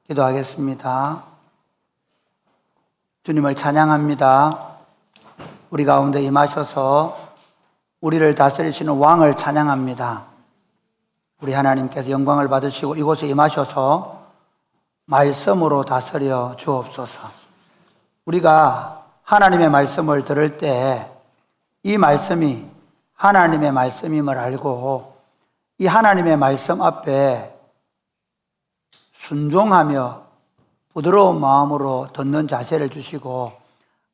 기도하겠습니다. 주님을 찬양합니다. 우리 가운데 임하셔서 우리를 다스리시는 왕을 찬양합니다. 우리 하나님께서 영광을 받으시고 이곳에 임하셔서 말씀으로 다스려 주옵소서. 우리가 하나님의 말씀을 들을 때 이 말씀이 하나님의 말씀임을 알고 이 하나님의 말씀 앞에 순종하며 부드러운 마음으로 듣는 자세를 주시고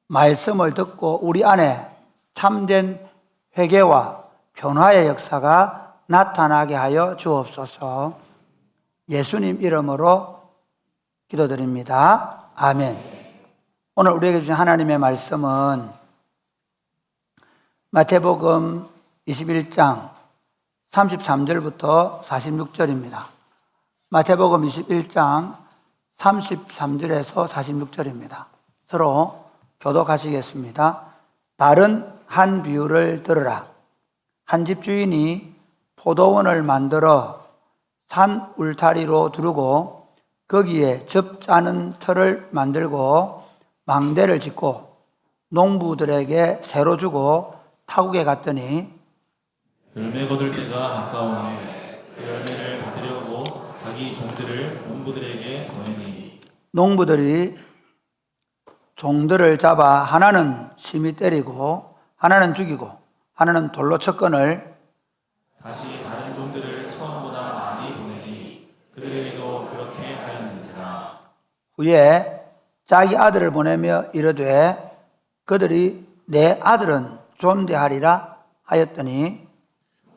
말씀을 듣고 우리 안에 참된 회개와 변화의 역사가 나타나게 하여 주옵소서. 예수님 이름으로 기도드립니다. 아멘. 오늘 우리에게 주신 하나님의 말씀은 마태복음 21장 33절부터 46절입니다. 마태복음 21장 33절에서 46절입니다. 서로 교독하시겠습니다. 다른 한 비유를 들으라. 한 집 주인이 포도원을 만들어 산 울타리로 두르고 거기에 즙 짜는 틀을 만들고 망대를 짓고 농부들에게 새로 주고 타국에 갔더니 열매 거둘 때가 가까우니 그 열매를 받으려고 자기 종들을 농부들에게 보내니 농부들이 종들을 잡아 하나는 심히 때리고 하나는 죽이고 하나는 돌로 쳤거늘 다시 다른 종들을 처음보다 많이 보내니 그들에게도 그렇게 하였는지라. 후에 자기 아들을 보내며 이르되 그들이 내 아들은 존대하리라 하였더니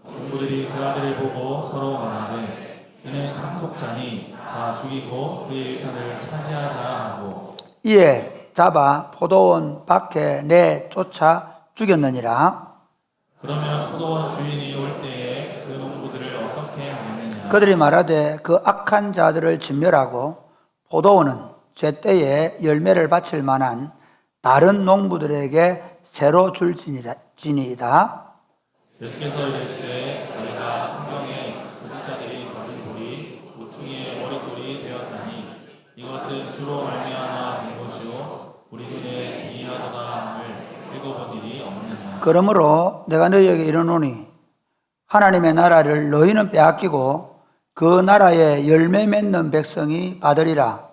농부들이 그 아들을 보고 서로 말하되 이는 상속자니 자 죽이고 그의 유산을 차지하자 하고 이에 잡아 포도원 밖에 내쫓아 죽였느니라. 그러면 포도원 주인이 올 때에 그 농부들을 어떻게 하겠느냐. 그들이 말하되 그 악한 자들을 진멸하고 포도원은 제때에 열매를 바칠 만한 다른 농부들에게 새로 줄지니이다. 예수께서 이르시되 너희가 성경에 도둑자들이 버린 돌이 모퉁이의 머릿돌이 되었나니 이것은 주로 말미암아 된 것이요 우리 눈에 기이하도다 함을 읽어본 일이 없느냐. 그러므로 내가 너희에게 이르노니 하나님의 나라를 너희는 빼앗기고 그 나라에 열매 맺는 백성이 받으리라.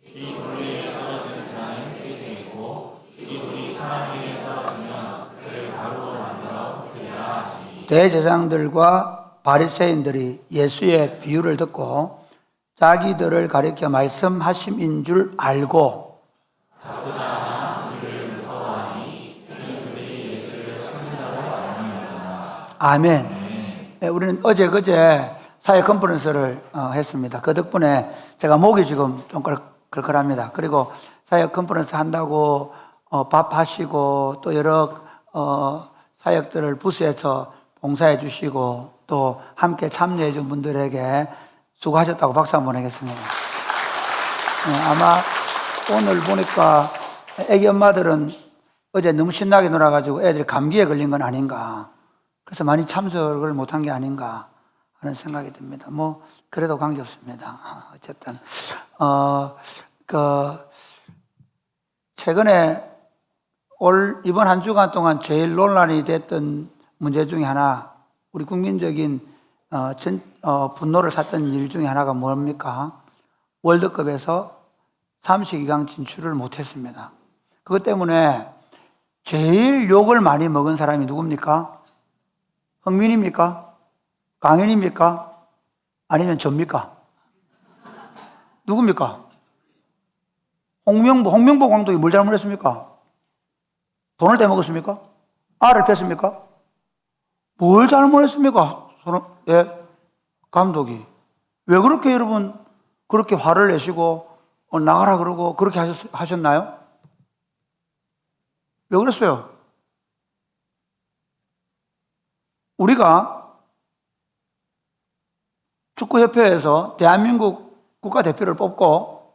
이 돌 위에 떨어지는 자는 깨지겠고 이 돌이 사람 위에 떨어지면 그를 가루로 만들어 흩으리라 하시니. 대제사장들과 바리새인들이 예수의 비유를 듣고 자기들을 가리켜 말씀하심인 줄 알고 잡고자 하나 우리를 무서워하니 이는 그들이 예수를 선지자로 알미였더라. 아멘. 네, 우리는 어제 그제 사회 컨퍼런스를 했습니다. 그 덕분에 제가 목이 지금 좀 걸걸합니다. 그리고 사회 컨퍼런스 한다고 밥 하시고 또 여러 사역들을 부스에서 봉사해 주시고 또 함께 참여해 준 분들에게 수고하셨다고 박수 한번 하겠습니다. 아마 오늘 보니까 애기 엄마들은 어제 너무 신나게 놀아가지고 애들이 감기에 걸린 건 아닌가. 그래서 많이 참석을 못한 게 아닌가 하는 생각이 듭니다. 뭐 그래도 관계없습니다. 어쨌든 최근에 이번 한 주간 동안 제일 논란이 됐던 문제 중에 하나, 우리 국민적인 분노를 샀던 일 중에 하나가 뭡니까? 월드컵에서 32강 진출을 못했습니다. 그것 때문에 제일 욕을 많이 먹은 사람이 누굽니까? 흥민입니까? 강현입니까? 아니면 접니까? 누굽니까? 홍명보 감독이 뭘 잘못했습니까? 돈을 떼먹었습니까? 알을 뺐습니까? 뭘 잘못했습니까? 감독이. 왜 그렇게 여러분 그렇게 화를 내시고 나가라 그러고 그렇게 하셨나요? 왜 그랬어요? 우리가 축구협회에서 대한민국 국가대표를 뽑고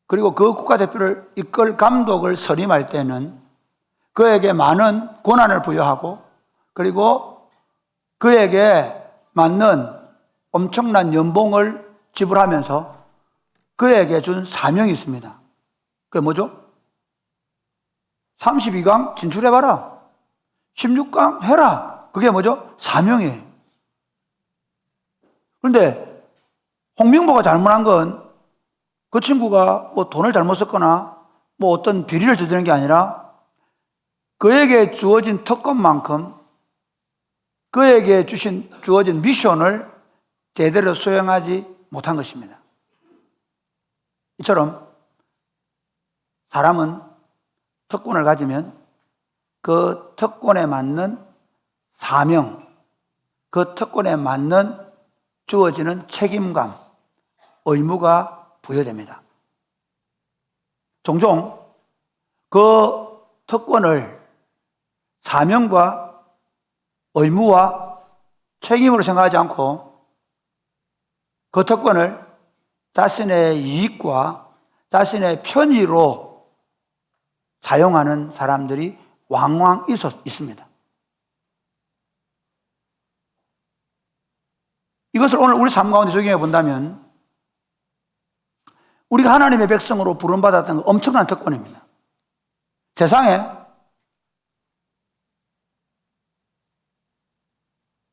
그리고 그 국가대표를 이끌 감독을 선임할 때는 그에게 많은 권한을 부여하고 그리고 그에게 맞는 엄청난 연봉을 지불하면서 그에게 준 사명이 있습니다. 그게 뭐죠? 32강 진출해봐라. 16강 해라. 그게 뭐죠? 사명이에요. 그런데 홍명보가 잘못한 건 그 친구가 뭐 돈을 잘못 썼거나 뭐 어떤 비리를 저지른 게 아니라 그에게 주어진 특권만큼 그에게 주어진 미션을 제대로 수행하지 못한 것입니다. 이처럼 사람은 특권을 가지면 그 특권에 맞는 사명, 그 특권에 맞는 주어지는 책임감, 의무가 부여됩니다. 종종 그 특권을 사명과 의무와 책임으로 생각하지 않고 그 특권을 자신의 이익과 자신의 편의로 사용하는 사람들이 왕왕 있습니다. 이것을 오늘 우리 삶 가운데 적용해 본다면 우리가 하나님의 백성으로 부름받았던 건 엄청난 특권입니다. 세상에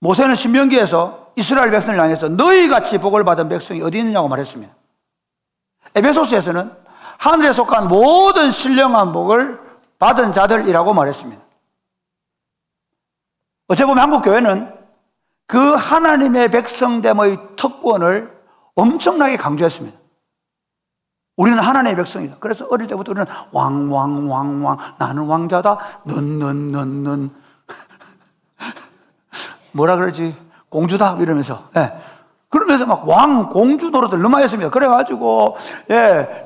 모세는 신명기에서 이스라엘 백성을 향해서 너희같이 복을 받은 백성이 어디 있느냐고 말했습니다. 에베소서에서는 하늘에 속한 모든 신령한 복을 받은 자들이라고 말했습니다. 어째 보면 한국 교회는 그 하나님의 백성됨의 특권을 엄청나게 강조했습니다. 우리는 하나님의 백성이다. 그래서 어릴 때부터 우리는 왕 나는 왕자다. 넌 뭐라 그러지? 공주다 이러면서 그러면서 막 왕 공주 노릇을 너무 했습니다. 그래가지고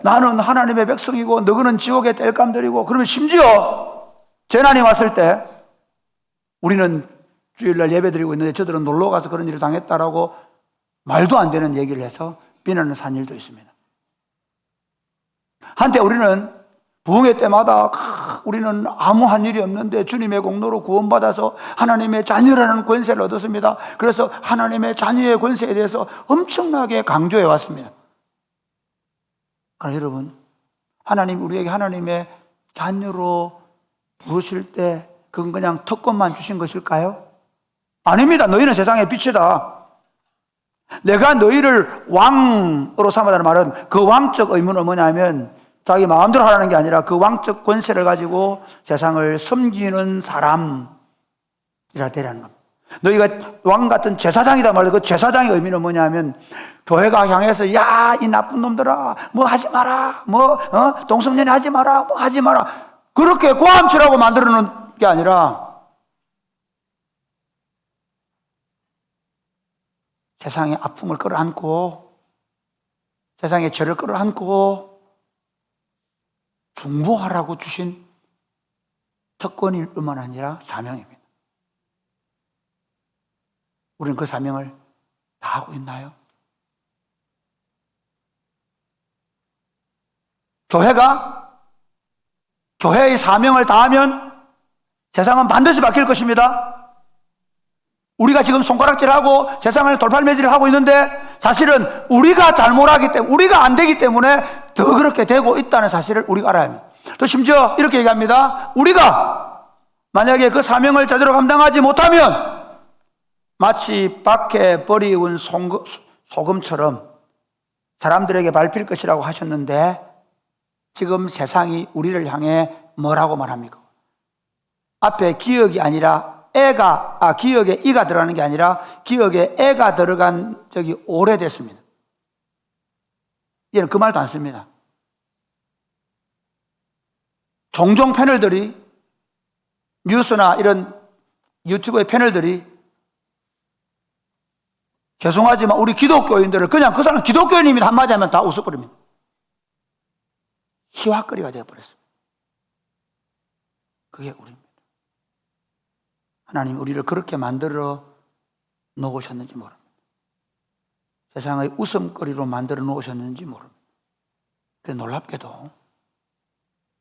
나는 하나님의 백성이고 너희는 지옥의 땔감들이고 그러면 심지어 재난이 왔을 때 우리는 주일날 예배드리고 있는데 저들은 놀러가서 그런 일을 당했다라고 말도 안 되는 얘기를 해서 비난을 산 일도 있습니다. 한때 우리는 부흥회 때마다 우리는 아무 한 일이 없는데 주님의 공로로 구원받아서 하나님의 자녀라는 권세를 얻었습니다. 그래서 하나님의 자녀의 권세에 대해서 엄청나게 강조해 왔습니다. 그러나 여러분, 하나님 우리에게 하나님의 자녀로 부르실 때 그건 그냥 특권만 주신 것일까요? 아닙니다. 너희는 세상의 빛이다. 내가 너희를 왕으로 삼았다는 말은 그 왕적 의무는 뭐냐면 자기 마음대로 하라는 게 아니라 그 왕적 권세를 가지고 세상을 섬기는 사람이라 되라는 겁니다. 너희가 왕 같은 제사장이다 말이야. 그 제사장의 의미는 뭐냐면 교회가 향해서 야, 이 나쁜 놈들아, 뭐 하지 마라, 동성연애 하지 마라, 뭐 하지 마라. 그렇게 고함치라고 만들어 놓은 게 아니라 세상의 아픔을 끌어안고 세상의 죄를 끌어안고 중보하라고 주신 특권일 뿐만 아니라 사명입니다. 우리는 그 사명을 다 하고 있나요? 교회가 교회의 사명을 다하면 세상은 반드시 바뀔 것입니다. 우리가 지금 손가락질하고 세상을 돌팔매질을 하고 있는데 사실은 우리가 잘못하기 때문에 우리가 안 되기 때문에 더 그렇게 되고 있다는 사실을 우리가 알아야 합니다. 또 심지어 이렇게 얘기합니다. 우리가 만약에 그 사명을 제대로 감당하지 못하면 마치 밖에 버리운 소금처럼 사람들에게 밟힐 것이라고 하셨는데 지금 세상이 우리를 향해 뭐라고 말합니까? 앞에 기억이 아니라 기억에 이가 들어가는 게 아니라 기억에 애가 들어간 적이 오래됐습니다. 얘는 그 말도 안 씁니다. 종종 패널들이 뉴스나 이런 유튜브의 패널들이 죄송하지만 우리 기독교인들을 그냥 그 사람 기독교인입니다 한마디 하면 다 웃어버립니다. 희화거리가 되어버렸습니다. 그게 우리입니다. 하나님 우리를 그렇게 만들어 놓으셨는지 모릅니다. 세상의 웃음거리로 만들어 놓으셨는지 모릅니다. 그런데 놀랍게도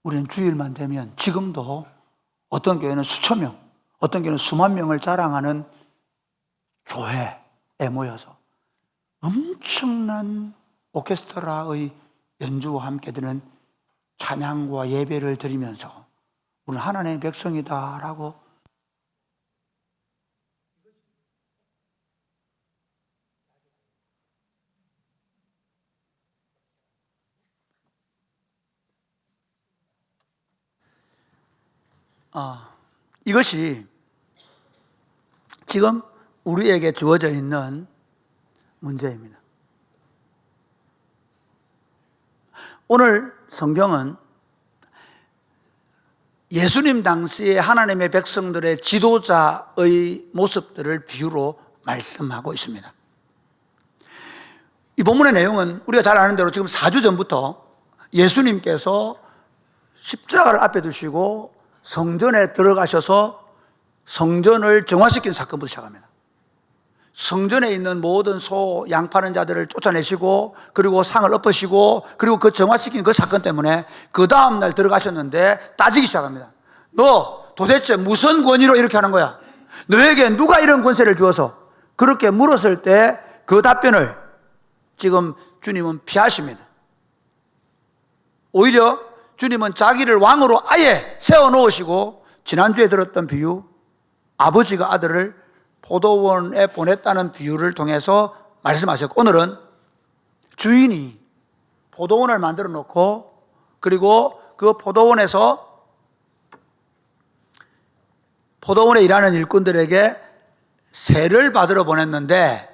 우리는 주일만 되면 지금도 어떤 교회는 수천 명, 어떤 교회는 수만 명을 자랑하는 교회에 모여서 엄청난 오케스트라의 연주와 함께 드는 찬양과 예배를 드리면서 우리는 하나님의 백성이다라고 이것이 지금 우리에게 주어져 있는 문제입니다. 오늘 성경은 예수님 당시에 하나님의 백성들의 지도자의 모습들을 비유로 말씀하고 있습니다. 이 본문의 내용은 우리가 잘 아는 대로 지금 4주 전부터 예수님께서 십자가를 앞에 두시고 성전에 들어가셔서 성전을 정화시킨 사건부터 시작합니다. 성전에 있는 모든 소, 양 파는 자들을 쫓아내시고 그리고 상을 엎으시고 그리고 그 정화시킨 그 사건 때문에 그 다음날 들어가셨는데 따지기 시작합니다. 너 도대체 무슨 권위로 이렇게 하는 거야? 너에게 누가 이런 권세를 주어서? 그렇게 물었을 때 그 답변을 지금 주님은 피하십니다. 오히려 주님은 자기를 왕으로 아예 세워놓으시고 지난주에 들었던 비유, 아버지가 아들을 포도원에 보냈다는 비유를 통해서 말씀하셨고, 오늘은 주인이 포도원을 만들어 놓고 그리고 그 포도원에서 포도원에 일하는 일꾼들에게 세를 받으러 보냈는데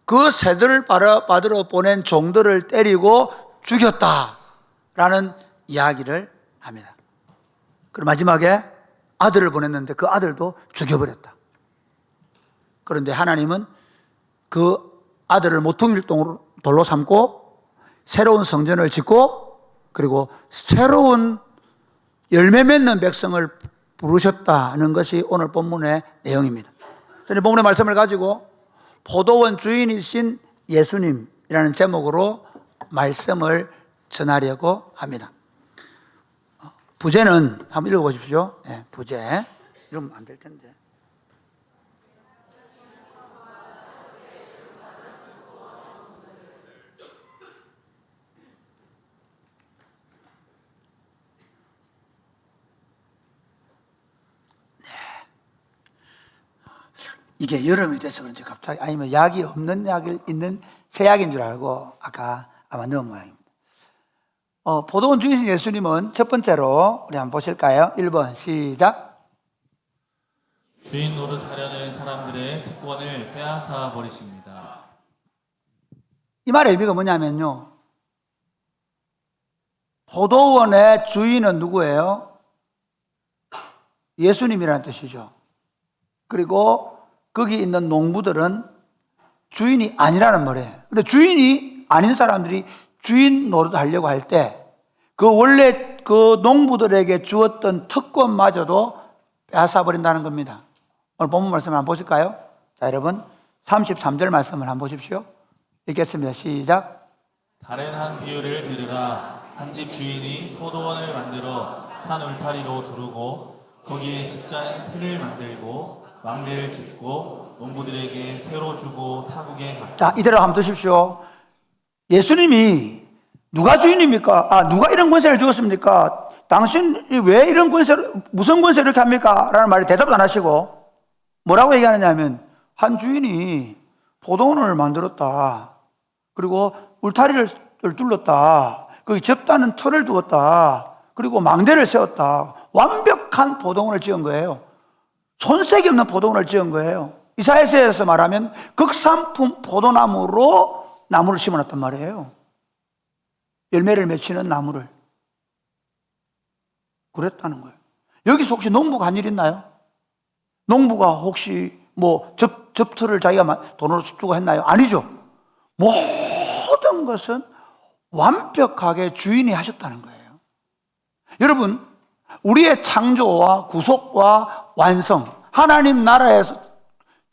그 세들을 받으러 보낸 종들을 때리고 죽였다라는 이야기를 합니다. 그리고 마지막에 아들을 보냈는데 그 아들도 죽여버렸다. 그런데 하나님은 그 아들을 모퉁이돌로 삼고 새로운 성전을 짓고 그리고 새로운 열매 맺는 백성을 부르셨다는 것이 오늘 본문의 내용입니다. 저는 본문의 말씀을 가지고 포도원 주인이신 예수님이라는 제목으로 말씀을 전하려고 합니다. 부제는 한번 읽어보십시오. 네, 부제. 이러면 안 될 텐데. 이게 여름이 돼서 그런지 갑자기 아니면 약이 없는 약을 있는 새 약인 줄 알고 아까 아마 넣은 모양입니다. 포도원 주인이신 예수님은 첫 번째로 우리 한번 보실까요? 1번 시작. 주인 노릇하려는 사람들의 특권을 빼앗아 버리십니다. 이 말의 의미가 뭐냐면요, 포도원의 주인은 누구예요? 예수님이라는 뜻이죠. 그리고 거기 있는 농부들은 주인이 아니라는 말이에요. 근데 주인이 아닌 사람들이 주인 노릇하려고 할 때 그 원래 그 농부들에게 주었던 특권마저도 빼앗아버린다는 겁니다. 오늘 본문 말씀을 한번 보실까요? 자, 여러분 33절 말씀을 한번 보십시오. 읽겠습니다. 시작. 다른 한 비유를 들으라. 한 집 주인이 포도원을 만들어 산 울타리로 두르고 거기에 집장 틀을 만들고 망대를 짓고 농부들에게 새로 주고 타국에 갔다. 자, 이대로 한번 드십시오. 예수님이 누가 주인입니까? 누가 이런 권세를 주었습니까? 당신이 왜 이런 권세를, 무슨 권세를 이렇게 합니까? 라는 말에 대답도 안 하시고 뭐라고 얘기하느냐 하면 한 주인이 포도원을 만들었다. 그리고 울타리를 둘렀다. 거기 접다는 틀을 두었다. 그리고 망대를 세웠다. 완벽한 포도원을 지은 거예요. 손색이 없는 포도원을 지은 거예요. 이사야서에서 말하면 극산품 포도나무로 나무를 심어놨단 말이에요. 열매를 맺히는 나무를. 그랬다는 거예요. 여기서 혹시 농부가 한 일 있나요? 농부가 혹시 뭐 접틀을 자기가 돈으로 주고 했나요? 아니죠. 모든 것은 완벽하게 주인이 하셨다는 거예요. 여러분, 우리의 창조와 구속과 완성, 하나님 나라에서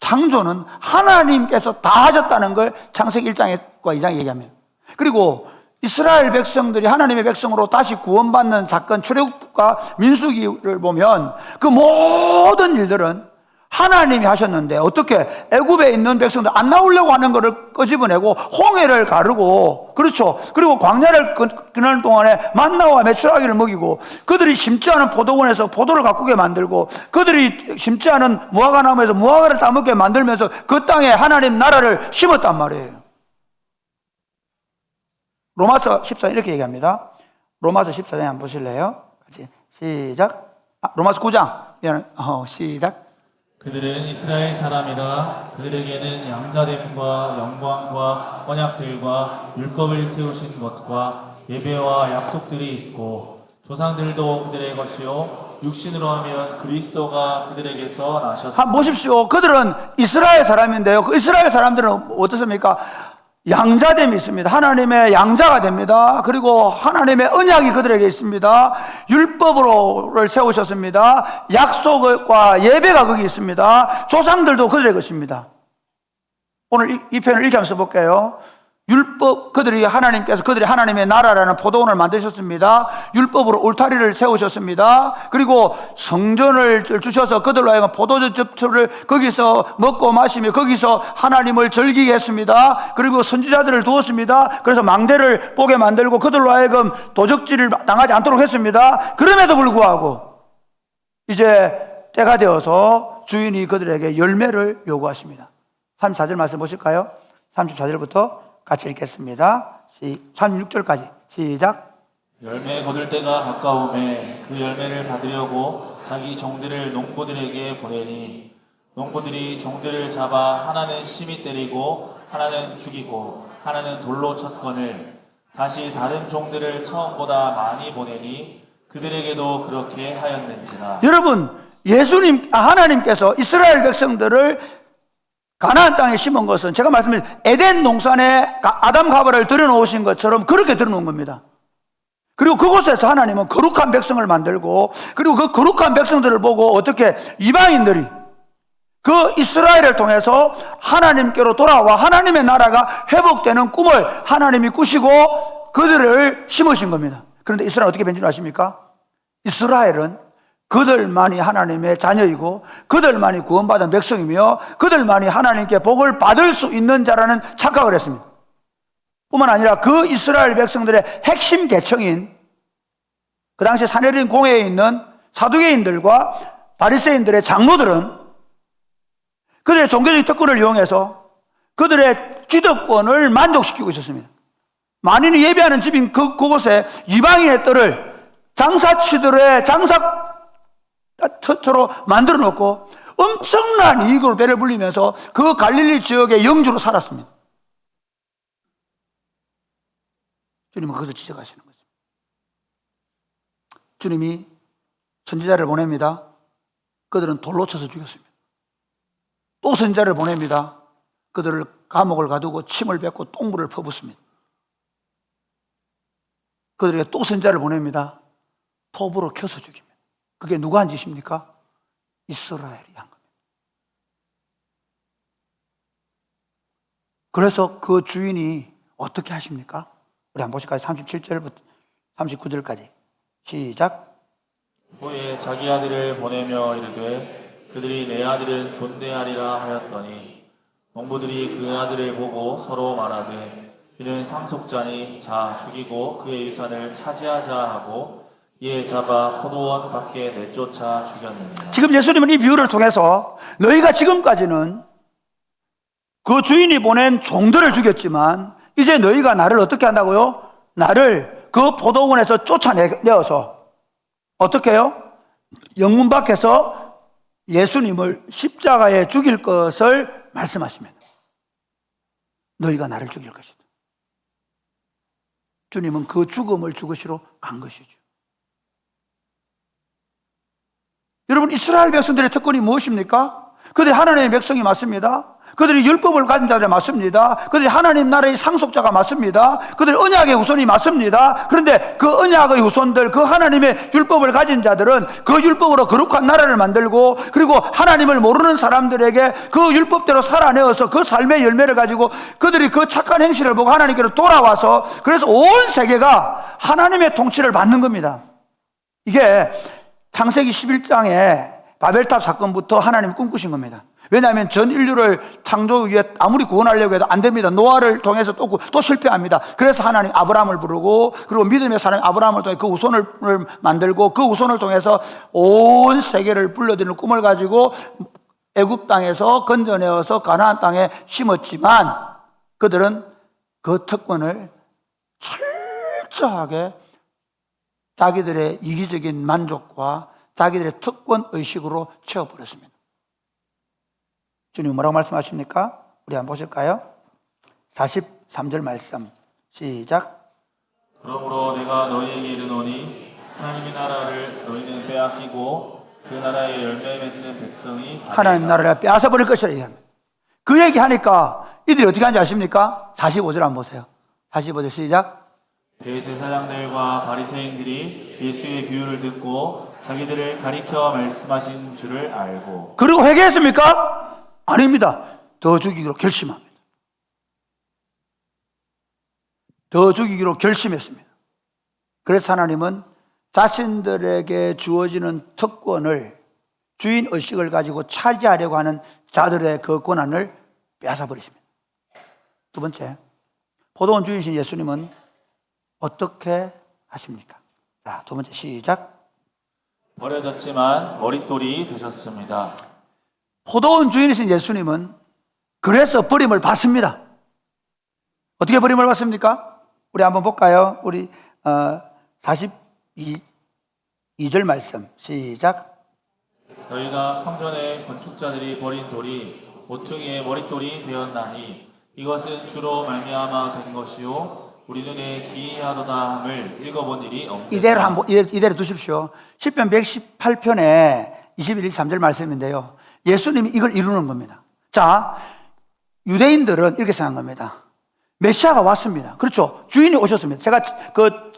창조는 하나님께서 다 하셨다는 걸 창세기 1장과 2장에 얘기합니다. 그리고 이스라엘 백성들이 하나님의 백성으로 다시 구원받는 사건, 출애굽과 민수기를 보면 그 모든 일들은 하나님이 하셨는데 어떻게 애굽에 있는 백성들 안 나오려고 하는 것을 끄집어내고 홍해를 가르고, 그렇죠. 그리고 광야를 그날 동안에 만나와 메추라기를 먹이고, 그들이 심지 않은 포도원에서 포도를 가꾸게 만들고, 그들이 심지 않은 무화과 나무에서 무화과를 따먹게 만들면서 그 땅에 하나님 나라를 심었단 말이에요. 로마서 14장 이렇게 얘기합니다. 로마서 14장 한번 보실래요? 같이 시작. 로마서 9장 시작. 그들은 이스라엘 사람이라 그들에게는 양자됨과 영광과 언약들과 율법을 세우신 것과 예배와 약속들이 있고 조상들도 그들의 것이요 육신으로 하면 그리스도가 그들에게서 나셨습니다. 한번 보십시오. 그들은 이스라엘 사람인데요. 그 이스라엘 사람들은 어떻습니까? 양자됨이 있습니다. 하나님의 양자가 됩니다. 그리고 하나님의 언약이 그들에게 있습니다. 율법으로를 세우셨습니다. 약속과 예배가 거기 있습니다. 조상들도 그들의 것입니다. 오늘 이 편을 이렇게 한번 써볼게요. 율법, 하나님께서 그들이 하나님의 나라라는 포도원을 만드셨습니다. 율법으로 울타리를 세우셨습니다. 그리고 성전을 주셔서 그들로 하여금 포도즙을 거기서 먹고 마시며 거기서 하나님을 즐기게 했습니다. 그리고 선지자들을 두었습니다. 그래서 망대를 보게 만들고 그들로 하여금 도적질을 당하지 않도록 했습니다. 그럼에도 불구하고 이제 때가 되어서 주인이 그들에게 열매를 요구하십니다. 34절 말씀 보실까요? 34절부터 같이 읽겠습니다. 36절까지 시작. 열매 거둘 때가 가까우매 그 열매를 받으려고 자기 종들을 농부들에게 보내니 농부들이 종들을 잡아 하나는 심히 때리고 하나는 죽이고 하나는 돌로 쳤거늘 다시 다른 종들을 처음보다 많이 보내니 그들에게도 그렇게 하였는지라. 여러분, 하나님께서 이스라엘 백성들을 가나안 땅에 심은 것은 제가 말씀드린 에덴 동산에 아담 가바를 들여놓으신 것처럼 그렇게 들여놓은 겁니다. 그리고 그곳에서 하나님은 거룩한 백성을 만들고, 그리고 그 거룩한 백성들을 보고 어떻게 이방인들이 그 이스라엘을 통해서 하나님께로 돌아와 하나님의 나라가 회복되는 꿈을 하나님이 꾸시고 그들을 심으신 겁니다. 그런데 이스라엘은 어떻게 된 줄 아십니까? 이스라엘은 그들만이 하나님의 자녀이고 그들만이 구원받은 백성이며 그들만이 하나님께 복을 받을 수 있는 자라는 착각을 했습니다. 뿐만 아니라 그 이스라엘 백성들의 핵심 계층인 그 당시 사내린 공회에 있는 사두개인들과 바리새인들의 장로들은 그들의 종교적 특권을 이용해서 그들의 기득권을 만족시키고 있었습니다. 만인이 예배하는 집인 그곳에 이방인의 뜰을 장사치들의 터로 만들어 놓고 엄청난 이익으로 배를 불리면서 그 갈릴리 지역의 영주로 살았습니다. 주님은 그것을 지적하시는 거죠. 주님이 선지자를 보냅니다. 그들은 돌로 쳐서 죽였습니다. 또 선지자를 보냅니다. 그들을 감옥을 가두고 침을 뱉고 똥물을 퍼붓습니다. 그들에게 또 선지자를 보냅니다. 톱으로 켜서 죽입니다. 그게 누가 한 짓입니까? 이스라엘이 한 겁니다. 그래서 그 주인이 어떻게 하십니까? 우리 한번 보실까요? 37절부터 39절까지 시작. 후에 자기 아들을 보내며 이르되 그들이 내 아들은 존대하리라 하였더니 농부들이 그 아들을 보고 서로 말하되 이는 상속자니 자 죽이고 그의 유산을 차지하자 하고 이에 잡아 포도원 밖에 내쫓아 죽였느니라. 지금 예수님은 이 비유를 통해서 너희가 지금까지는 그 주인이 보낸 종들을 죽였지만 이제 너희가 나를 어떻게 한다고요? 나를 그 포도원에서 쫓아내어서 어떻게 해요? 영문 밖에서 예수님을 십자가에 죽일 것을 말씀하십니다. 너희가 나를 죽일 것이다. 주님은 그 죽음을 죽으시러 간 것이죠. 여러분, 이스라엘 백성들의 특권이 무엇입니까? 그들이 하나님의 백성이 맞습니다. 그들이 율법을 가진 자들 맞습니다. 그들이 하나님 나라의 상속자가 맞습니다. 그들이 언약의 후손이 맞습니다. 그런데 그 언약의 후손들, 그 하나님의 율법을 가진 자들은 그 율법으로 거룩한 나라를 만들고 그리고 하나님을 모르는 사람들에게 그 율법대로 살아내어서 그 삶의 열매를 가지고 그들이 그 착한 행실을 보고 하나님께로 돌아와서 그래서 온 세계가 하나님의 통치를 받는 겁니다. 이게 창세기 11장에 바벨탑 사건부터 하나님이 꿈꾸신 겁니다. 왜냐하면 전 인류를 창조 위에 아무리 구원하려고 해도 안 됩니다. 노아를 통해서 또 실패합니다. 그래서 하나님 아브라함을 부르고, 그리고 믿음의 사람 아브라함을 통해 그 후손을 만들고, 그 후손을 통해서 온 세계를 불러들이는 꿈을 가지고 애굽 땅에서 건져내어서 가나안 땅에 심었지만, 그들은 그 특권을 철저하게 자기들의 이기적인 만족과 자기들의 특권 의식으로 채워버렸습니다. 주님 뭐라고 말씀하십니까? 우리 한번 보실까요? 43절 말씀 시작. 그러므로 내가 너희에게 이르노니 하나님의 나라를 너희는 빼앗기고 그 나라의 열매 맺는 백성이 하나님 나라를 빼앗아 버릴 것이라 얘기합니다. 그 얘기하니까 이들이 어떻게 하는지 아십니까? 45절 한번 보세요. 45절 시작. 대제사장들과 바리새인들이 예수의 비유를 듣고 자기들을 가리켜 말씀하신 줄을 알고 그리고 회개했습니까? 아닙니다. 더 죽이기로 결심합니다. 더 죽이기로 결심했습니다. 그래서 하나님은 자신들에게 주어지는 특권을, 주인 의식을 가지고 차지하려고 하는 자들의 그 권한을 빼앗아버리십니다. 두 번째, 포도원 주인이신 예수님은 어떻게 하십니까? 자, 두 번째 시작. 버려졌지만 머릿돌이 되셨습니다. 포도원 주인이신 예수님은 그래서 버림을 받습니다. 어떻게 버림을 받습니까? 우리 한번 볼까요? 우리 42절 말씀 시작. 너희가 성전의 건축자들이 버린 돌이 모퉁이의 머릿돌이 되었나니 이것은 주로 말미암아 된 것이요 우리 눈에 기이하도다 함을 읽어본 일이 없느니라. 이대로 두십시오. 시편 118편에 21, 23절 말씀인데요. 예수님이 이걸 이루는 겁니다. 자, 유대인들은 이렇게 생각한 겁니다. 메시아가 왔습니다. 그렇죠. 주인이 오셨습니다. 제가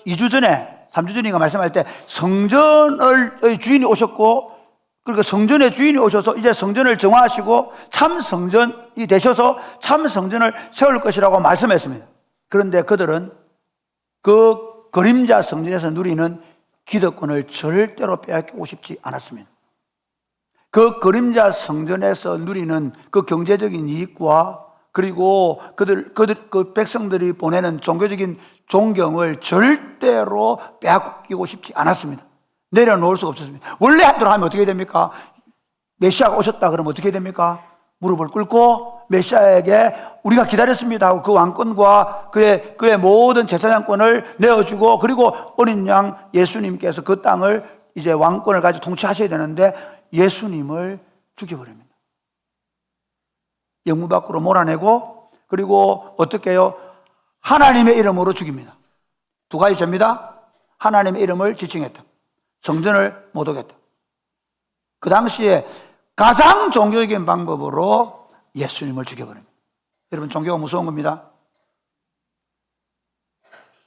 2주 전에, 3주 전인가 말씀할 때 성전의 주인이 오셨고, 그리고 성전의 주인이 오셔서 이제 성전을 정화하시고 참 성전이 되셔서 참 성전을 세울 것이라고 말씀했습니다. 그런데 그들은 그 그림자 성전에서 누리는 기득권을 절대로 빼앗기고 싶지 않았습니다. 그 그림자 성전에서 누리는 그 경제적인 이익과 그리고 그 백성들이 보내는 종교적인 존경을 절대로 빼앗기고 싶지 않았습니다. 내려놓을 수가 없었습니다. 원래 한대로 하면 어떻게 됩니까? 메시아가 오셨다 그러면 어떻게 됩니까? 무릎을 꿇고 메시아에게 우리가 기다렸습니다 하고 그 왕권과 그의 모든 제사장권을 내어주고, 그리고 어린 양 예수님께서 그 땅을 이제 왕권을 가지고 통치하셔야 되는데 예수님을 죽여버립니다. 영문 밖으로 몰아내고, 그리고 어떻게 해요? 하나님의 이름으로 죽입니다. 두 가지 죄입니다. 하나님의 이름을 지칭했다. 성전을 못 오겠다. 그 당시에 가장 종교적인 방법으로 예수님을 죽여버립니다. 여러분, 종교가 무서운 겁니다.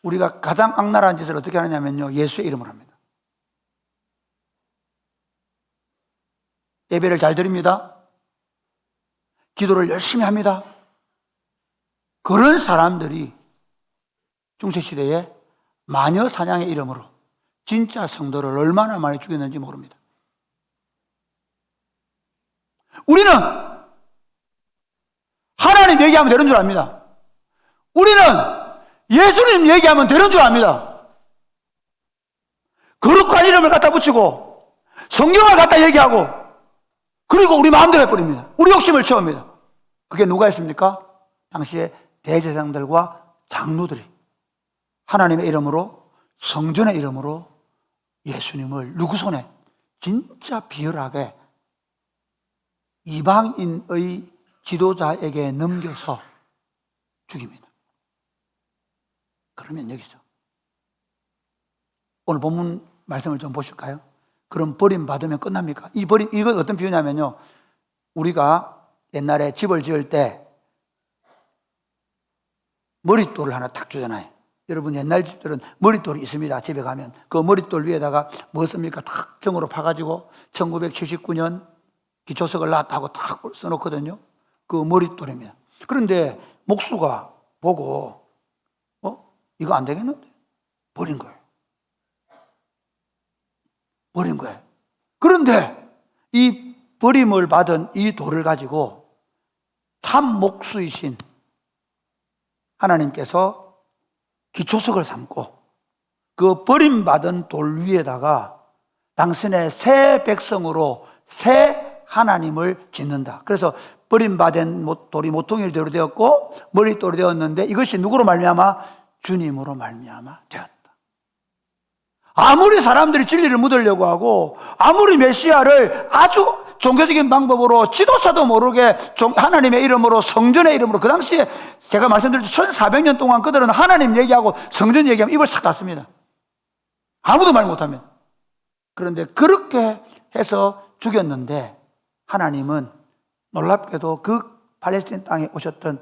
우리가 가장 악랄한 짓을 어떻게 하느냐면요, 예수의 이름을 합니다. 예배를 잘 드립니다. 기도를 열심히 합니다. 그런 사람들이 중세시대에 마녀 사냥의 이름으로 진짜 성도를 얼마나 많이 죽였는지 모릅니다. 우리는 하나님 얘기하면 되는 줄 압니다. 우리는 예수님 얘기하면 되는 줄 압니다. 거룩한 이름을 갖다 붙이고 성경을 갖다 얘기하고, 그리고 우리 마음대로 해버립니다. 우리 욕심을 채웁니다. 그게 누가 했습니까? 당시에 대제사장들과 장로들이 하나님의 이름으로, 성전의 이름으로 예수님을 누구 손에? 진짜 비열하게 이방인의 지도자에게 넘겨서 죽입니다. 그러면 여기서 오늘 본문 말씀을 좀 보실까요? 그럼 버림받으면 끝납니까? 이건 어떤 비유냐면요, 우리가 옛날에 집을 지을 때 머릿돌을 하나 딱 주잖아요. 여러분, 옛날 집들은 머릿돌이 있습니다. 집에 가면 그 머릿돌 위에다가 뭐 씁니까? 탁 정으로 파가지고 1979년 기초석을 놨다고 딱 써놓거든요. 그 머릿돌입니다. 그런데 목수가 보고 이거 안 되겠는데? 버린 거예요. 그런데 이 버림을 받은 이 돌을 가지고 참 목수이신 하나님께서 기초석을 삼고 그 버림받은 돌 위에다가 당신의 새 백성으로 새 하나님을 짓는다. 그래서 버림받은 돌이 모퉁이 돌이 되었고 머릿돌이 되었는데 이것이 누구로 말미암아? 주님으로 말미암아 되었다. 아무리 사람들이 진리를 묻으려고 하고 아무리 메시아를 아주 종교적인 방법으로 지도자도 모르게 하나님의 이름으로 성전의 이름으로 그 당시에 제가 말씀드렸죠. 1400년 동안 그들은 하나님 얘기하고 성전 얘기하면 입을 싹 닫습니다. 아무도 말 못하면. 그런데 그렇게 해서 죽였는데 하나님은 놀랍게도 그 팔레스틴 땅에 오셨던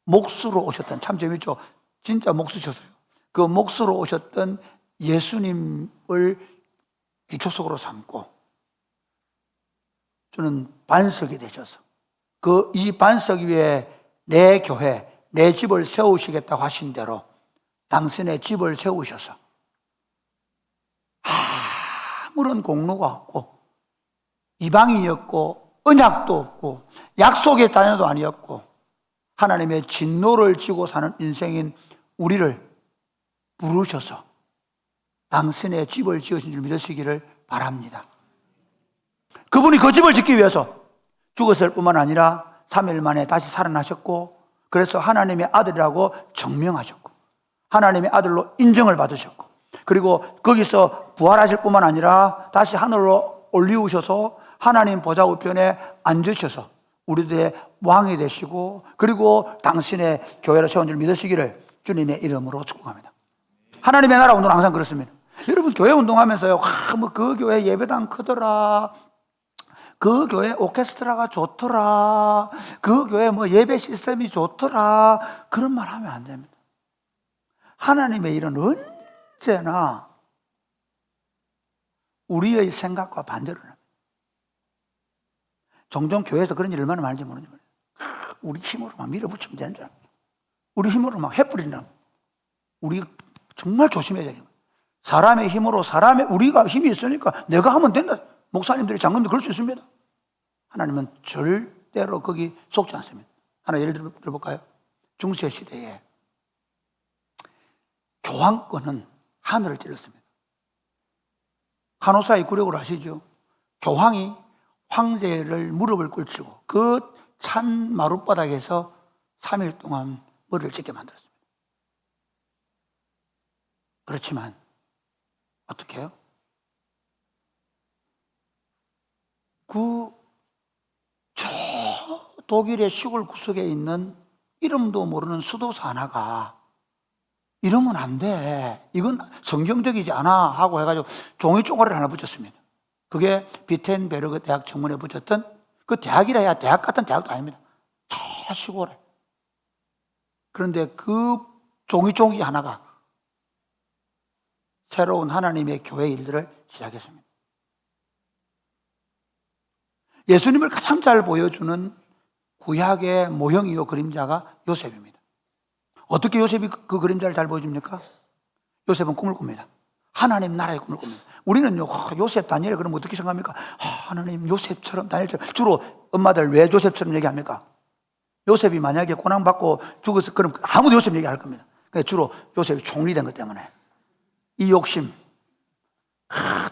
목수로 오셨던, 참 재밌죠. 진짜 목수셨어요. 그 목수로 오셨던 예수님을 기초석으로 삼고 저는 반석이 되셔서 이 반석 위에 내 교회, 내 집을 세우시겠다고 하신 대로 당신의 집을 세우셔서 아무런 공로가 없고 이방인이었고 언약도 없고 약속의 자녀도 아니었고 하나님의 진노를 지고 사는 인생인 우리를 부르셔서 당신의 집을 지으신 줄 믿으시기를 바랍니다. 그분이 그 집을 짓기 위해서 죽었을 뿐만 아니라 3일 만에 다시 살아나셨고 그래서 하나님의 아들이라고 정명하셨고 하나님의 아들로 인정을 받으셨고 그리고 거기서 부활하실 뿐만 아니라 다시 하늘로 올리우셔서 하나님 보좌 우편에 앉으셔서 우리들의 왕이 되시고 그리고 당신의 교회를 세운 줄 믿으시기를 주님의 이름으로 축복합니다. 하나님의 나라 운동은 항상 그렇습니다. 여러분 교회 운동하면서요, 그 교회 예배당 크더라, 그 교회 오케스트라가 좋더라, 그 교회 예배 시스템이 좋더라, 그런 말 하면 안 됩니다. 하나님의 일은 언제나 우리의 생각과 반대로 합니다. 종종 교회에서 그런 일 얼마나 많은지 모르지만 우리 힘으로 막 밀어붙이면 되는 줄 압니다. 우리 힘으로 막 해뿌리는, 우리 정말 조심해야 됩니다. 사람의 힘으로 우리가 힘이 있으니까 내가 하면 된다. 목사님들이 장로님들 그럴 수 있습니다. 하나님은 절대로 거기 속지 않습니다. 하나 예를 들어볼까요? 중세시대에 교황권은 하늘을 찔렀습니다. 간호사의 구력을 아시죠? 교황이 황제를 무릎을 꿇치고 그 찬 마룻바닥에서 3일 동안 머리를 찢게 만들었습니다. 그렇지만 어떻게 해요? 저 독일의 시골 구석에 있는 이름도 모르는 수도사 하나가 이러면 안 돼, 이건 성경적이지 않아 하고 해가지고 종이 쪼가리를 하나 붙였습니다. 그게 비텐베르그 대학 정문에 붙였던 그 대학이라 해야 대학 같은 대학도 아닙니다. 저 시골에. 그런데 그 종이 하나가 새로운 하나님의 교회 일들을 시작했습니다. 예수님을 가장 잘 보여주는 구약의 모형이요 그림자가 요셉입니다. 어떻게 요셉이 그 그림자를 잘 보여줍니까? 요셉은 꿈을 꿉니다. 하나님 나라의 꿈을 꿉니다. 우리는요, 요셉, 다니엘 그러면 어떻게 생각합니까? 하나님 요셉처럼, 다니엘처럼. 주로 엄마들 왜 요셉처럼 얘기합니까? 요셉이 만약에 고난받고 죽었을 그럼 아무도 요셉 얘기할 겁니다. 주로 요셉이 총리 된 것 때문에 이 욕심,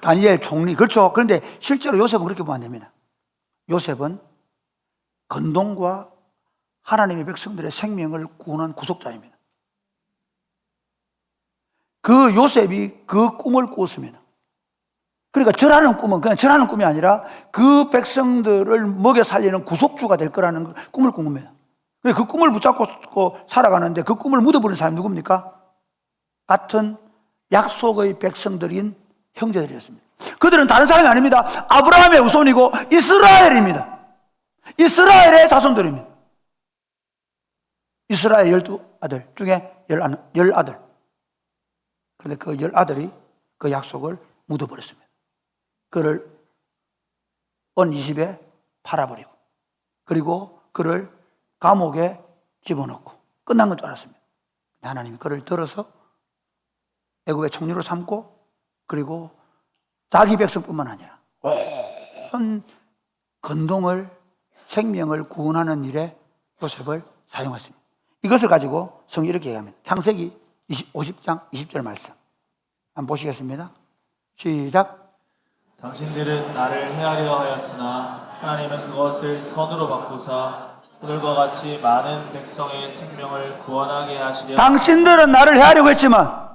다니엘 총리, 그렇죠. 그런데 실제로 요셉은 그렇게 보면 안 됩니다. 요셉은 건동과 하나님의 백성들의 생명을 구원한 구속자입니다. 그 요셉이 그 꿈을 꾸었습니다. 그러니까 절하는 꿈은 그냥 절하는 꿈이 아니라 그 백성들을 먹여 살리는 구속주가 될 거라는 꿈을 꾼 겁니다. 그 꿈을 붙잡고 살아가는데 그 꿈을 묻어버린 사람이 누굽니까? 같은 약속의 백성들인 형제들이었습니다. 그들은 다른 사람이 아닙니다. 아브라함의 후손이고 이스라엘입니다. 이스라엘의 자손들입니다. 이스라엘 12아들 중에 10아들. 그런데 그 10아들이 그 약속을 묻어버렸습니다. 그를 온 20에 팔아버리고 그리고 그를 감옥에 집어넣고 끝난 건 줄 알았습니다. 하나님이 그를 들어서 애굽의 총리로 삼고 그리고 자기 백성뿐만 아니라 온 건동을, 생명을 구원하는 일에 요셉을 사용했습니다. 이것을 가지고 성경이 이렇게 얘기합니다. 창세기 50장 20절 말씀 한번 보시겠습니다. 시작. 당신들은 나를 헤아려 하였으나 하나님은 그것을 선으로 바꾸사 오늘과 같이 많은 백성의 생명을 구원하게 하시려. 당신들은 나를 헤아려고 했지만,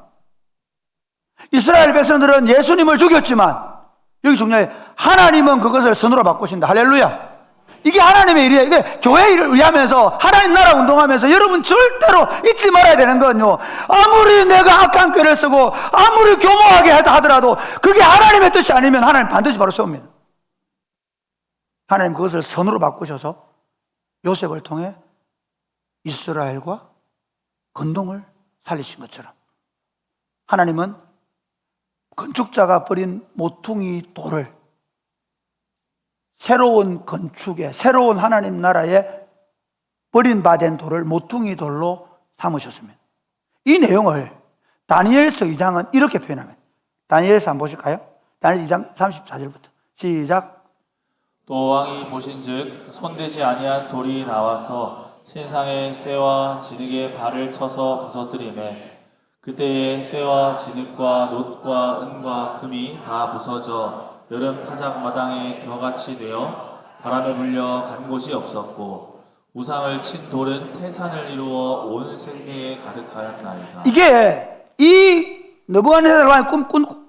이스라엘 백성들은 예수님을 죽였지만, 여기 중요해. 하나님은 그것을 선으로 바꾸신다. 할렐루야. 이게 하나님의 일이에요. 이게 교회 일을 위하면서 하나님 나라 운동하면서 여러분 절대로 잊지 말아야 되는 건요, 아무리 내가 악한 꾀를 쓰고 아무리 교모하게 하더라도 그게 하나님의 뜻이 아니면 하나님 반드시 바로 세웁니다. 하나님 그것을 선으로 바꾸셔서 요셉을 통해 이스라엘과 건동을 살리신 것처럼, 하나님은 건축자가 버린 모퉁이 돌을 새로운 건축에, 새로운 하나님 나라에 버림받은 돌을 모퉁이 돌로 삼으셨습니다. 이 내용을 다니엘서 2장은 이렇게 표현합니다. 다니엘서 한번 보실까요? 다니엘 2장 34절부터 시작. 또 왕이 보신즉 손대지 아니한 돌이 나와서 신상의 쇠와 진흙에 발을 쳐서 부서뜨리매 그때에 쇠와 진흙과 놋과 은과 금이 다 부서져 여름 타작 마당에 겨같이 되어 바람에 불려 간 곳이 없었고 우상을 친 돌은 태산을 이루어 온 세계에 가득하였나이다. 이게 이 느부갓네살 왕의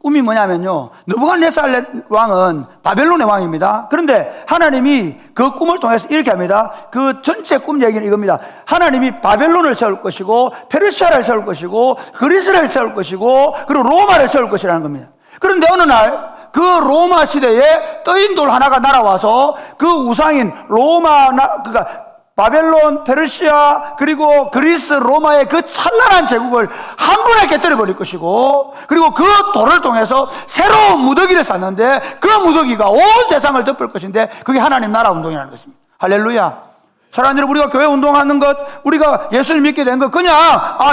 꿈이 뭐냐면요, 느부갓네살 왕은 바벨론의 왕입니다. 그런데 하나님이 그 꿈을 통해서 이렇게 합니다. 그 전체 꿈 얘기는 이겁니다. 하나님이 바벨론을 세울 것이고 페르시아를 세울 것이고 그리스를 세울 것이고 그리고 로마를 세울 것이라는 겁니다. 그런데 어느 날 그 로마 시대에 떠인 돌 하나가 날아와서 그 우상인 그러니까 바벨론, 페르시아, 그리고 그리스, 로마의 그 찬란한 제국을 한 번에 깨뜨려 버릴 것이고, 그리고 그 돌을 통해서 새로운 무더기를 쌓는데 그 무더기가 온 세상을 덮을 것인데 그게 하나님 나라 운동이라는 것입니다. 할렐루야. 사랑하는 여러분, 우리가 교회 운동하는 것, 우리가 예수를 믿게 된 것, 그냥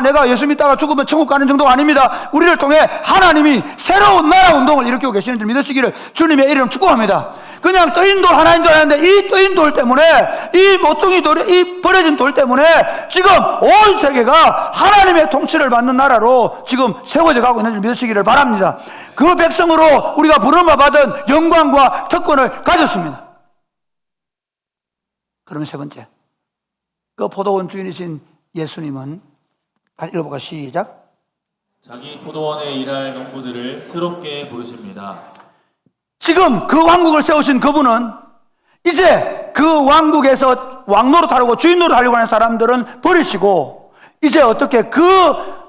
내가 예수 믿다가 죽으면 천국 가는 정도가 아닙니다. 우리를 통해 하나님이 새로운 나라 운동을 일으키고 계시는 줄 믿으시기를 주님의 이름 축복합니다. 그냥 떠인 돌 하나인 줄 알았는데 이 떠인 돌 때문에, 이 모퉁이 돌, 이 버려진 돌 때문에 지금 온 세계가 하나님의 통치를 받는 나라로 지금 세워져 가고 있는 줄 믿으시기를 바랍니다. 그 백성으로 우리가 부름을 받은 영광과 특권을 가졌습니다. 그러면 세 번째, 그 포도원 주인이신 예수님은, 같이 읽어볼까? 시작. 자기 포도원에 일할 농부들을 새롭게 부르십니다. 지금 그 왕국을 세우신 그분은 이제 그 왕국에서 왕 노릇하려고 주인 노릇하려고 하는 사람들은 버리시고 이제 어떻게 그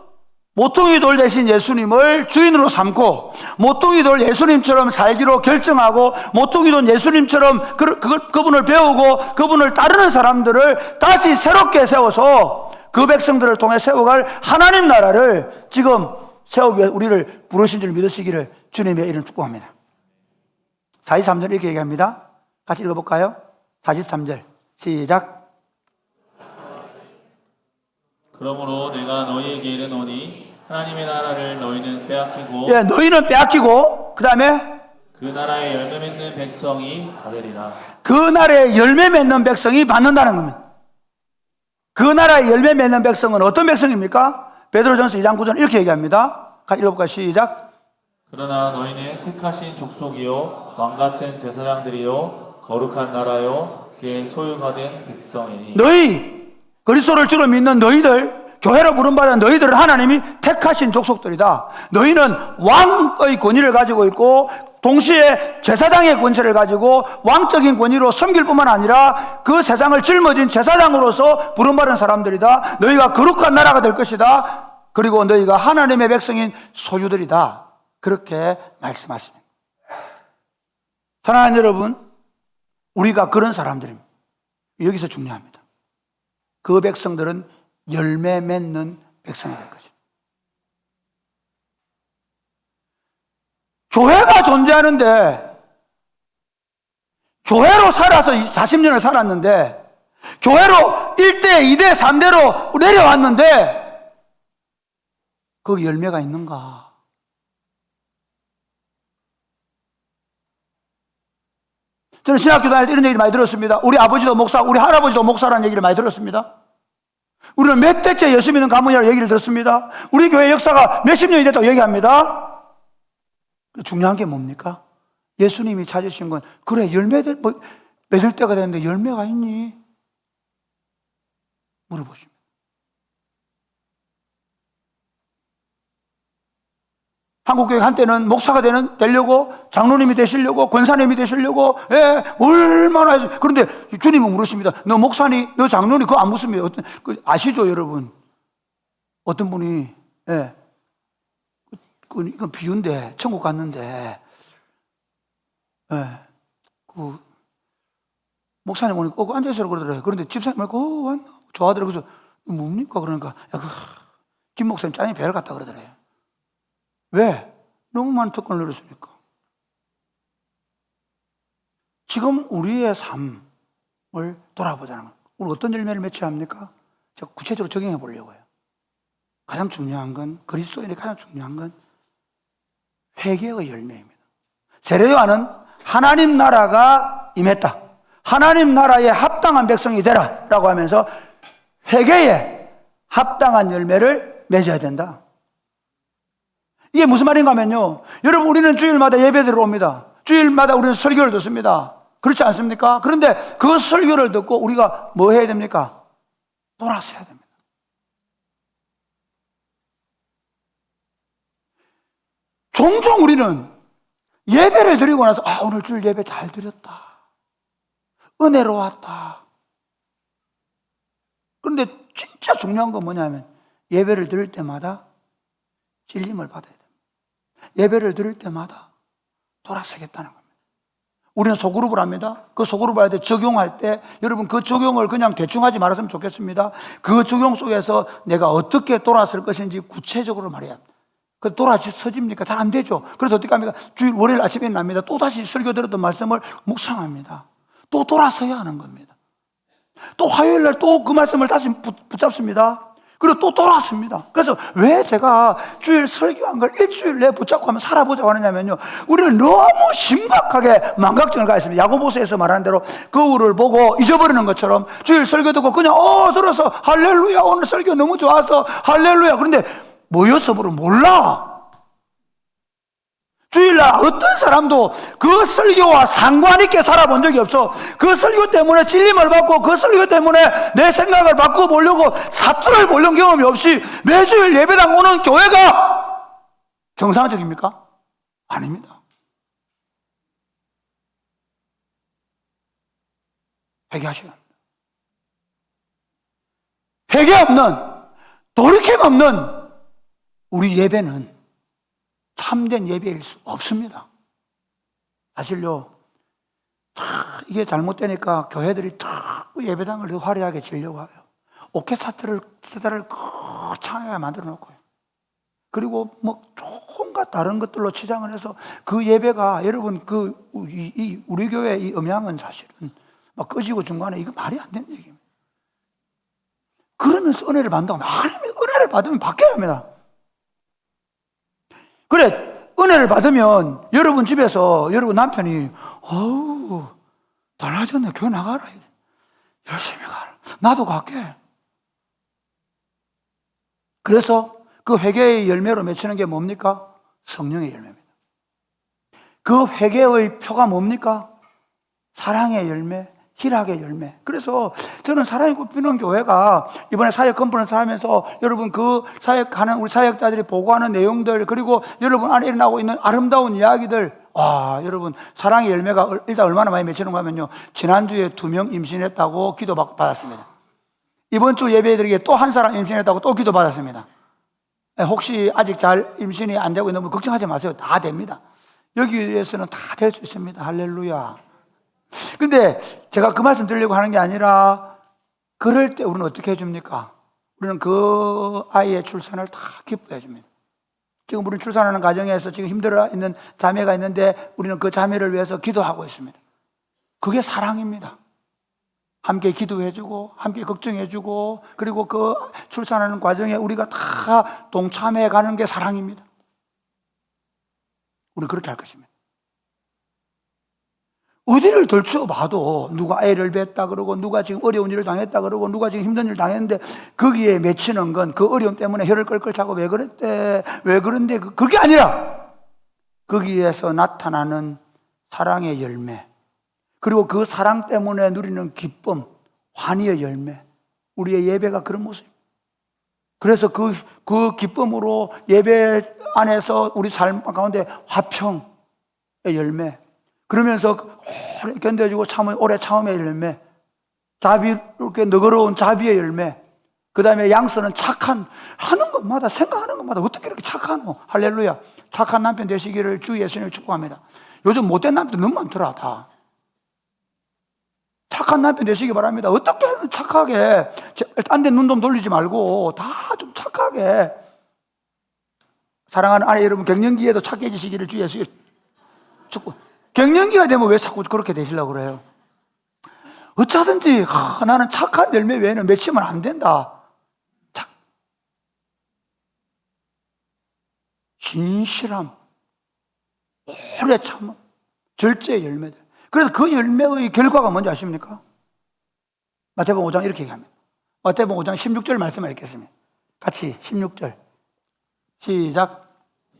모퉁이 돌 대신 예수님을 주인으로 삼고 모퉁이 돌 예수님처럼 살기로 결정하고 모퉁이 돌 예수님처럼 그분을 배우고 그분을 따르는 사람들을 다시 새롭게 세워서 그 백성들을 통해 세워갈 하나님 나라를 지금 세우기 위해 우리를 부르신 줄 믿으시기를 주님의 이름 축복합니다. 43절 이렇게 얘기합니다. 같이 읽어볼까요? 43절 시작. 그러므로 내가 너희에게 이르노니 하나님의 나라를 너희는 빼앗기고 너희는 빼앗기고 그 다음에 그 나라에 열매 맺는 백성이 받으리라. 그 나라에 열매 맺는 백성이 받는다는 겁니다. 그 나라에 열매 맺는 백성은 어떤 백성입니까? 베드로전서 2장 9절 이렇게 얘기합니다. 같이 읽어볼까요? 시작. 그러나 너희는 택하신 족속이요 왕같은 제사장들이요 거룩한 나라요 그의 소유가 된 백성이니. 너희 그리스도를 주로 믿는 너희들, 교회로 부름받은 너희들은 하나님이 택하신 족속들이다. 너희는 왕의 권위를 가지고 있고 동시에 제사장의 권세를 가지고 왕적인 권위로 섬길 뿐만 아니라 그 세상을 짊어진 제사장으로서 부름받은 사람들이다. 너희가 거룩한 나라가 될 것이다. 그리고 너희가 하나님의 백성인 소유들이다. 그렇게 말씀하십니다. 사랑하는 여러분, 우리가 그런 사람들입니다. 여기서 중요합니다. 그 백성들은 열매 맺는 백성이 될 것입니다. 교회가 존재하는데, 교회로 살아서 40년을 살았는데, 교회로 1대, 2대, 3대로 내려왔는데, 거기 열매가 있는가? 저는 신학교 다닐 때 이런 얘기를 많이 들었습니다. 우리 아버지도 목사, 우리 할아버지도 목사라는 얘기를 많이 들었습니다. 우리는 몇 대째 예수 믿는 가문이라는 얘기를 들었습니다. 우리 교회 역사가 몇십 년이 됐다고 얘기합니다. 중요한 게 뭡니까? 예수님이 찾으신 건, 그래, 맺을 때가 됐는데 열매가 있니? 물어보십니다. 한국교회 한때는 목사가 되려고, 장로님이 되시려고, 권사님이 되시려고, 얼마나 했어요. 그런데 주님은 물으십니다. 너 목사니? 너 장로니? 그거 안 묻습니다. 아시죠, 여러분? 어떤 분이, 이건 비유인데, 천국 갔는데, 목사님 오니까, 앉아있으라고 그러더라고요. 그런데 집사님 왔나? 좋아하더라고요. 그래서, 뭡니까? 그러니까, 김 목사님 짱이 배를 갔다 그러더래요. 왜? 너무 많은 특권을 누렸으니까. 지금 우리의 삶을 돌아보자는 거예요. 우리 어떤 열매를 맺혀야 합니까? 제가 구체적으로 적용해 보려고요. 가장 중요한 건, 그리스도인의 가장 중요한 건 회개의 열매입니다. 세례요한은 하나님 나라가 임했다, 하나님 나라에 합당한 백성이 되라 라고 하면서 회개에 합당한 열매를 맺어야 된다. 이게 무슨 말인가 하면요, 여러분, 우리는 주일마다 예배드리러 옵니다. 주일마다 우리는 설교를 듣습니다. 그렇지 않습니까? 그런데 그 설교를 듣고 우리가 뭐 해야 됩니까? 돌아서야 됩니다. 종종 우리는 예배를 드리고 나서, 오늘 주일 예배 잘 드렸다, 은혜로웠다. 그런데 진짜 중요한 건 뭐냐면, 예배를 드릴 때마다 찔림을 받아야 됩니다. 예배를 드릴 때마다 돌아서겠다는 겁니다. 우리는 소그룹을 합니다. 그 소그룹을 할 때, 적용할 때, 여러분, 그 적용을 그냥 대충 하지 말았으면 좋겠습니다. 그 적용 속에서 내가 어떻게 돌아설 것인지 구체적으로 말해야 합니다. 그 돌아서집니까? 잘 안 되죠. 그래서 어떻게 합니까? 주일 월요일 아침에 납니다. 또 다시 설교 들었던 말씀을 묵상합니다. 또 돌아서야 하는 겁니다. 또 화요일 날 또 그 말씀을 다시 붙잡습니다. 그리고 또 돌아왔습니다. 그래서 왜 제가 주일 설교한 걸 일주일 내에 붙잡고 한번 살아보자고 하느냐면요, 우리는 너무 심각하게 망각증을 가 있습니다. 야고보서에서 말하는 대로 거울을 보고 잊어버리는 것처럼 주일 설교 듣고 그냥 들어서 할렐루야, 오늘 설교 너무 좋아서 할렐루야. 그런데 모여서 보면 몰라. 주일날 어떤 사람도 그 설교와 상관 있게 살아본 적이 없어. 그 설교 때문에 찔림을 받고, 그 설교 때문에 내 생각을 바꿔보려고 사투를 보려는 경험이 없이 매주일 예배당 오는 교회가 정상적입니까? 아닙니다. 회개하셔야 합니다. 회개 없는, 돌이킴 없는 우리 예배는 참된 예배일 수 없습니다. 사실요, 이게 잘못되니까 교회들이 예배당을 더 화려하게 지으려고 해요. 오케스트라를 거창하게 만들어 놓고요. 그리고 온갖 다른 것들로 치장을 해서 그 예배가, 여러분, 우리 교회 이 음향은 사실은 막 꺼지고 중간에, 이거 말이 안 되는 얘기입니다. 그러면서 은혜를 받는다고 하면, 은혜를 받으면 바뀌어야 합니다. 그래, 은혜를 받으면 여러분 집에서 여러분 남편이 달라졌네, 교회 나가라, 열심히 가라, 나도 갈게. 그래서 그 회개의 열매로 맺히는 게 뭡니까? 성령의 열매입니다. 그 회개의 표가 뭡니까? 사랑의 열매, 희락의 열매. 그래서 저는 사랑이 꽃피는 교회가 이번에 사역 컨퍼런스 하면서 여러분, 그 사역하는 우리 사역자들이 보고하는 내용들, 그리고 여러분 안에 일어나고 있는 아름다운 이야기들, 여러분, 사랑의 열매가 일단 얼마나 많이 맺히는가 하면요, 지난주에 2명 임신했다고 기도 받았습니다. 이번 주 예배드리기에 또 한 사람 임신했다고 또 기도 받았습니다. 혹시 아직 잘 임신이 안 되고 있는 분 걱정하지 마세요. 다 됩니다. 여기에서는 다 될 수 있습니다. 할렐루야. 근데 제가 그 말씀 드리려고 하는 게 아니라, 그럴 때 우리는 어떻게 해줍니까? 우리는 그 아이의 출산을 다 기뻐해 줍니다. 지금 우리는 출산하는 과정에서 지금 힘들어 있는 자매가 있는데 우리는 그 자매를 위해서 기도하고 있습니다. 그게 사랑입니다. 함께 기도해주고, 함께 걱정해주고, 그리고 그 출산하는 과정에 우리가 다 동참해 가는 게 사랑입니다. 우리 그렇게 할 것입니다. 어디를 들춰봐도 누가 애를 뱄다 그러고 누가 지금 어려운 일을 당했다 그러고 누가 지금 힘든 일을 당했는데 거기에 맺히는 건 그 어려움 때문에 혀를 끌끌 차고 왜 그랬대 왜 그런데 그게 아니라 거기에서 나타나는 사랑의 열매, 그리고 그 사랑 때문에 누리는 기쁨, 환희의 열매, 우리의 예배가 그런 모습입니다. 그래서 그 기쁨으로 예배 안에서 우리 삶 가운데 화평의 열매, 그러면서 오래 견뎌주고 오래 참음의 열매, 이렇게 너그러운 자비의 열매, 그 다음에 양서는 착한, 하는 것마다, 생각하는 것마다 어떻게 이렇게 착하노? 할렐루야. 착한 남편 되시기를 주 예수님을 축복합니다. 요즘 못된 남편 너무 많더라, 다. 착한 남편 되시기 바랍니다. 어떻게 착하게, 딴 데 눈 좀 돌리지 말고 다 좀 착하게. 사랑하는 아내 여러분, 갱년기에도 착해지시기를 주 예수님 축복. 갱년기가 되면 왜 자꾸 그렇게 되시려고 그래요? 어쩌든지 나는 착한 열매 외에는 맺히면 안 된다. 진실함, 오래 참음, 절제의 열매들. 그래서 그 열매의 결과가 뭔지 아십니까? 마태복음 5장 이렇게 얘기합니다. 마태복음 5장 16절 말씀을 읽겠습니다. 같이 16절 시작.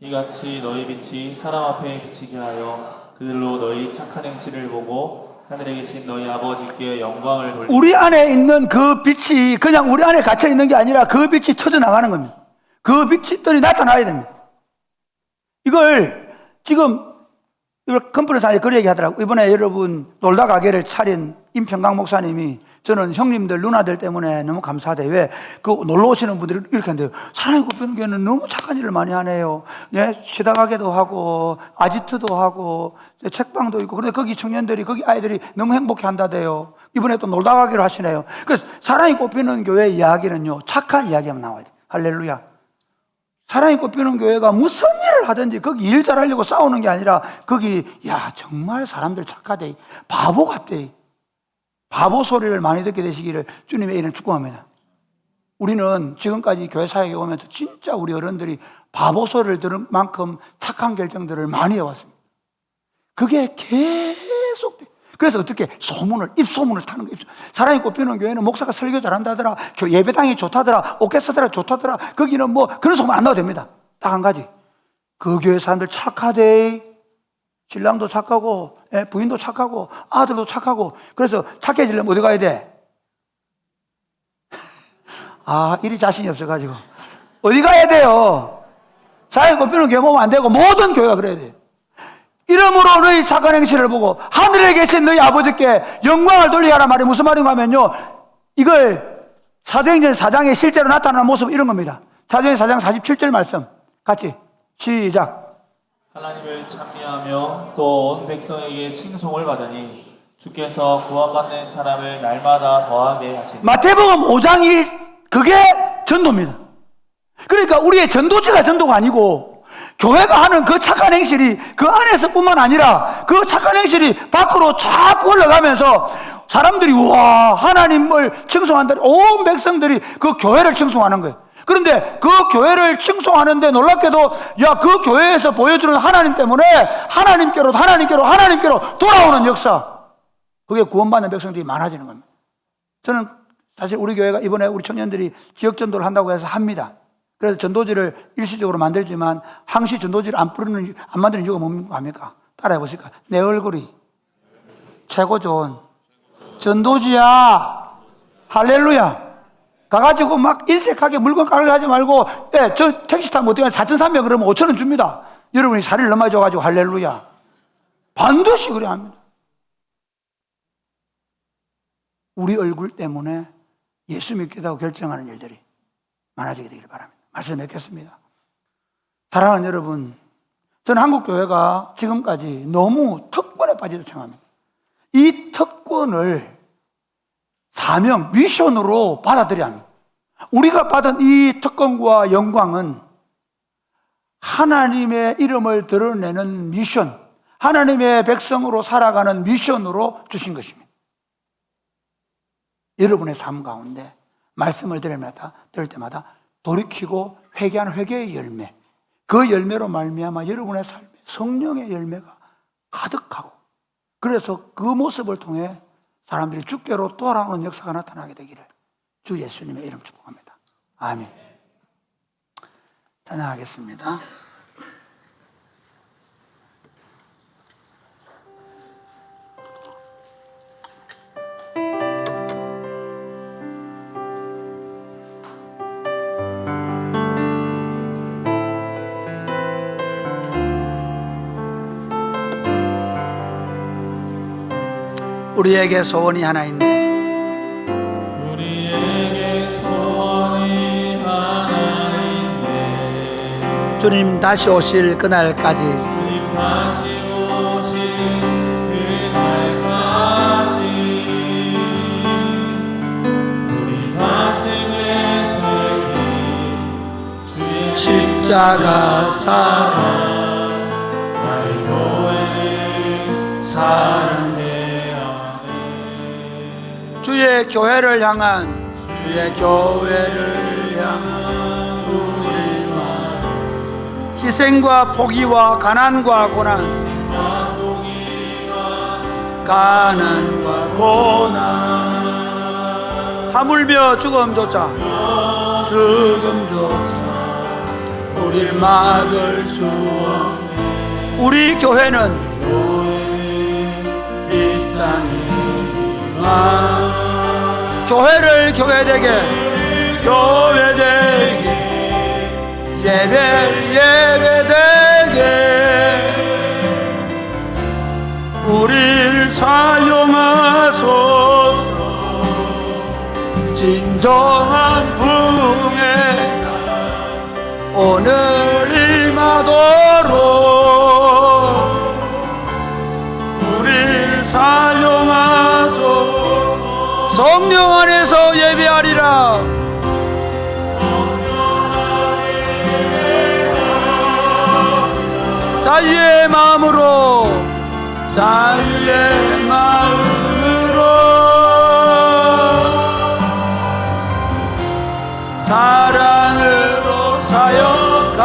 이같이 너희 빛이 사람 앞에 비치게 하여 그들로 너희 착한 행실을 보고 하늘에 계신 너희 아버지께 영광을 돌리라. 우리 안에 있는 그 빛이 그냥 우리 안에 갇혀 있는 게 아니라 그 빛이 터져나가는 겁니다. 그 빛이 또 나타나야 됩니다. 이걸 지금 컨퍼런스에 그런 얘기 하더라고요. 이번에 여러분 놀다 가게를 차린 임평강 목사님이 저는 형님들 누나들 때문에 너무 감사하대요. 왜? 그 놀러 오시는 분들이 이렇게 한대요. 사랑의 꽃피는 교회는 너무 착한 일을 많이 하네요. 예, 시다 가게도 하고 아지트도 하고 책방도 있고, 그런데 거기 청년들이, 거기 아이들이 너무 행복해 한다대요. 이번에 또 놀다 가기로 하시네요. 그래서 사랑이 꽃피는 교회 이야기는요, 착한 이야기만 나와야 돼요. 할렐루야. 사랑이 꽃피는 교회가 무슨 일을 하든지 거기 일 잘하려고 싸우는 게 아니라 거기 정말 사람들 착하대, 바보 같대, 바보 소리를 많이 듣게 되시기를 주님의 이름 축복합니다. 우리는 지금까지 교회 사역에 오면서 진짜 우리 어른들이 바보 소리를 들은 만큼 착한 결정들을 많이 해왔습니다. 그게 계속 돼. 그래서 어떻게 입소문을 타는 거예요. 사랑이 꽃피는 교회는 목사가 설교 잘한다더라, 예배당이 좋다더라, 오케스트라 좋다더라, 거기는 뭐 그런 소문 안 나도 됩니다. 딱 한 가지, 그 교회 사람들 착하대. 신랑도 착하고 부인도 착하고 아들도 착하고. 그래서 착해지려면 어디 가야 돼? 이리 자신이 없어가지고 어디 가야 돼요? 사랑이 꽃피는 교회 보면 안 되고 모든 교회가 그래야 돼요. 이름으로 너희 착한 행실을 보고 하늘에 계신 너희 아버지께 영광을 돌리게 하란 말이 무슨 말인가 하면요, 이걸 사도행전 4장에 실제로 나타나는 모습 이런 겁니다. 사도행전 4장 47절 말씀 같이 시작. 하나님을 찬미하며 또 온 백성에게 칭송을 받으니 주께서 구원받는 사람을 날마다 더하게 하시니. 마태복음 5장이 그게 전도입니다. 그러니까 우리의 전도지가 전도가 아니고 교회가 하는 그 착한 행실이 그 안에서뿐만 아니라 그 착한 행실이 밖으로 자꾸 올라가면서 사람들이 우와 하나님을 칭송한다, 온 백성들이 그 교회를 칭송하는 거예요. 그런데 그 교회를 칭송하는데 놀랍게도 그 교회에서 보여주는 하나님 때문에 하나님께로 돌아오는 역사, 그게 구원받는 백성들이 많아지는 겁니다. 저는 사실 우리 교회가 이번에 우리 청년들이 지역 전도를 한다고 해서 합니다. 그래서 전도지를 일시적으로 만들지만 항시 전도지를 안 만드는 이유가 뭡니까? 따라해 보실까? 내 얼굴이 최고 좋은 전도지야. 할렐루야. 가가지고 막 인색하게 물건 가져가지 말고, 저 택시 타면 어떻게 4,300 그러면 5,000원 줍니다. 여러분이 사리를 넘어줘가지고 할렐루야. 반드시 그래야 합니다. 우리 얼굴 때문에 예수 믿겠다고 결정하는 일들이 많아지게 되길 바랍니다. 말씀 맺겠습니다. 사랑하는 여러분, 저는 한국교회가 지금까지 너무 특권에 빠지다고 생각합니다. 이 특권을 사명, 미션으로 받아들여야 합니다. 우리가 받은 이 특권과 영광은 하나님의 이름을 드러내는 미션, 하나님의 백성으로 살아가는 미션으로 주신 것입니다. 여러분의 삶 가운데 말씀을 들을 때마다 돌이키고 회개하는 회개의 열매, 그 열매로 말미암아 여러분의 삶에 성령의 열매가 가득하고 그래서 그 모습을 통해 사람들이 주께로 돌아오는 역사가 나타나게 되기를 주 예수님의 이름 축복합니다. 아멘. 찬양하겠습니다. 우리에게 소원이 하나 있네. 우리에게 소원이 하나 있네. 주님 다시 오실 그날까지 주님 다시 오실 그날까지 우리 가슴에 새긴 주의 십자가 사랑 나의 교회를 사랑해. 주의 교회를 향한 우리 마음 희생과 포기와 가난과 고난 하물며 죽음조차 우리를 막을 수 없네. 우리 교회는 이 땅에 교회를 교회되게 예배되게 우리를 사용하소서. 진정한 부흥에 오늘 임하도록 우리를 사용하소서. 성령 안에서 예배하리라. 자유의 마음으로 사랑으로 사역하리라.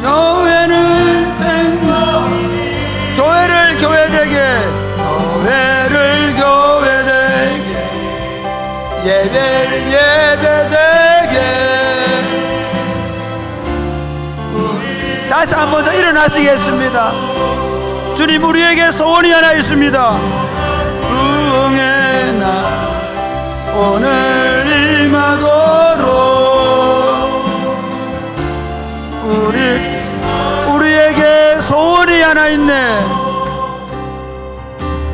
교회는 생명이니 교회를 교회되게 예배를 예배되게. 다시 한 번 더 일어나시겠습니다. 주님 우리에게 소원이 하나 있습니다. 부흥의 날 오늘 임하도록 우리에게 소원이 하나 있네.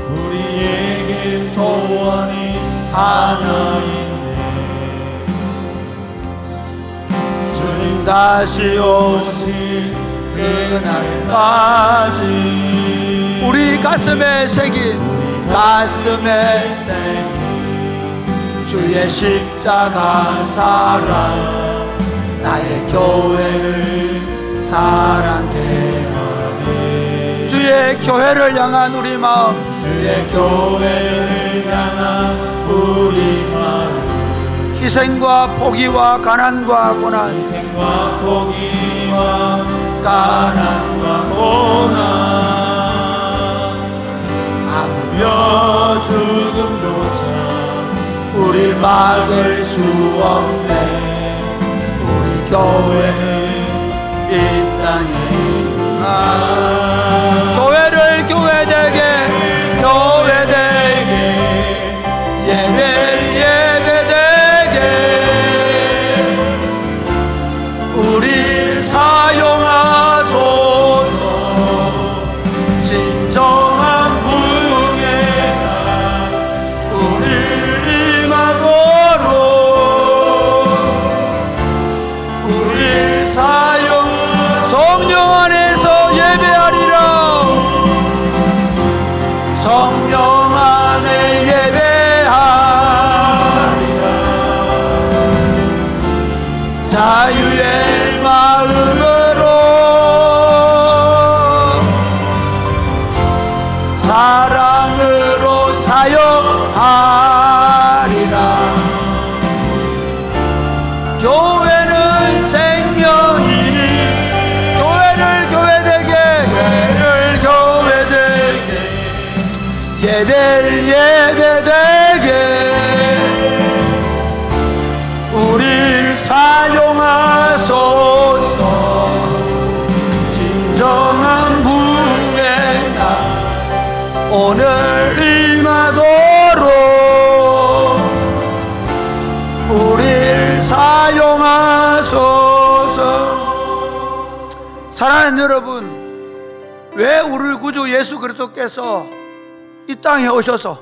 우리에게 소원이 하나 있네. 주님 다시 오실 그날까지 우리 가슴에 새긴 주의 십자가 사랑 나의 교회를 사랑케 하네. 주의 교회를 향한 우리 마음 희생과 포기와 가난과 고난 아무며 죽음조차 우릴 막을 수 없네. 우리 교회는 이 땅에 교회를 교회되게 예배되게 우릴 사용하소서. 진정한 부흥의 날 우릴 임하도록 우릴 사용 성령 안에서 예배하리라. 성령 안에 예배하리라. 자유의 마음으로 사랑으로 사역하리라. 교회는 생명이니 교회를 교회되게 베델 예배되게 우릴 사용하소서. 진정한 부흥의 날 오늘 임하도록 우릴 사용하소서. 사랑하는 여러분, 왜 우리를 구주 예수 그리스도께서 이 땅에 오셔서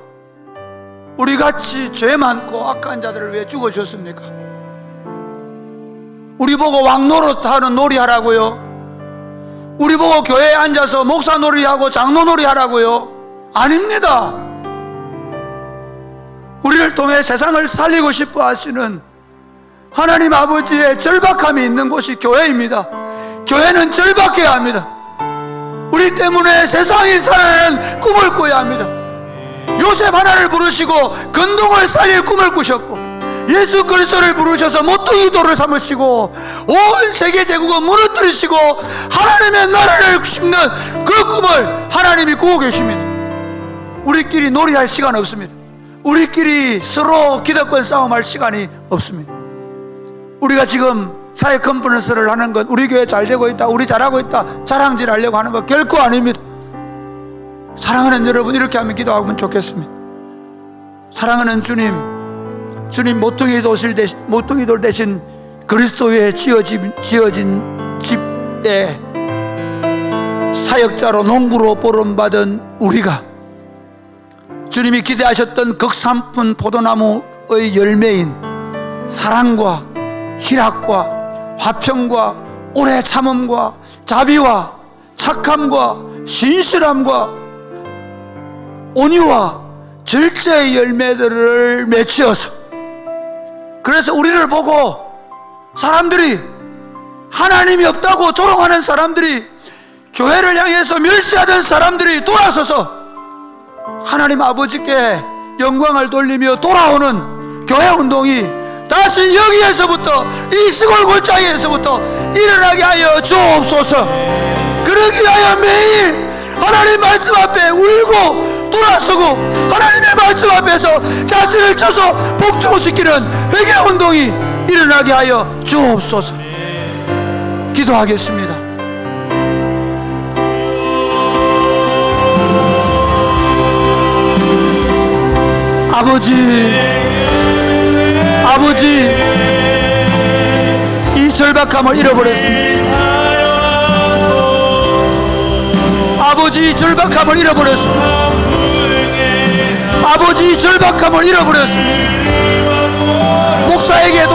우리같이 죄 많고 악한 자들을 왜 죽어주셨습니까? 우리 보고 왕노릇 하는 놀이 하라고요? 우리 보고 교회에 앉아서 목사 놀이하고 장로 놀이 하라고요? 아닙니다. 우리를 통해 세상을 살리고 싶어 하시는 하나님 아버지의 절박함이 있는 곳이 교회입니다. 교회는 절박해야 합니다. 우리 때문에 세상이 살아나는 꿈을 꿔야 합니다. 요셉 하나를 부르시고 근동을 살릴 꿈을 꾸셨고, 예수 그리스도를 부르셔서 모퉁이 돌을 삼으시고 온 세계 제국을 무너뜨리시고 하나님의 나라를 심는 그 꿈을 하나님이 꾸고 계십니다. 우리끼리 놀이할 시간 없습니다. 우리끼리 서로 기득권 싸움할 시간이 없습니다. 우리가 지금 사회 컨퍼런스를 하는 것, 우리 교회 잘 되고 있다, 우리 잘하고 있다 자랑질 하려고 하는 것 결코 아닙니다. 사랑하는 여러분, 이렇게 하면 기도하면 좋겠습니다. 사랑하는 주님 모퉁이 돌 대신 그리스도 위에 지어진 집에 사역자로 농부로 보름받은 우리가 주님이 기대하셨던 극산품 포도나무의 열매인 사랑과 희락과 화평과 오래 참음과 자비와 착함과 신실함과 온유와 절제의 열매들을 맺혀서, 그래서 우리를 보고 사람들이, 하나님이 없다고 조롱하는 사람들이, 교회를 향해서 멸시하던 사람들이 돌아서서 하나님 아버지께 영광을 돌리며 돌아오는 교회 운동이 다시 여기에서부터, 이 시골 골짜기에서부터 일어나게 하여 주옵소서. 그러기 위하여 매일 하나님 말씀 앞에 울고 돌아서고 하나님의 말씀 앞에서 자신을 쳐서 복종시키는 회개 운동이 일어나게 하여 주옵소서. 기도하겠습니다. 아버지, 이 절박함을 잃어버렸습니다. 아버지, 이 절박함을 잃어버렸습니다. 아버지, 이 절박함을 잃어버렸습니다. 목사에게도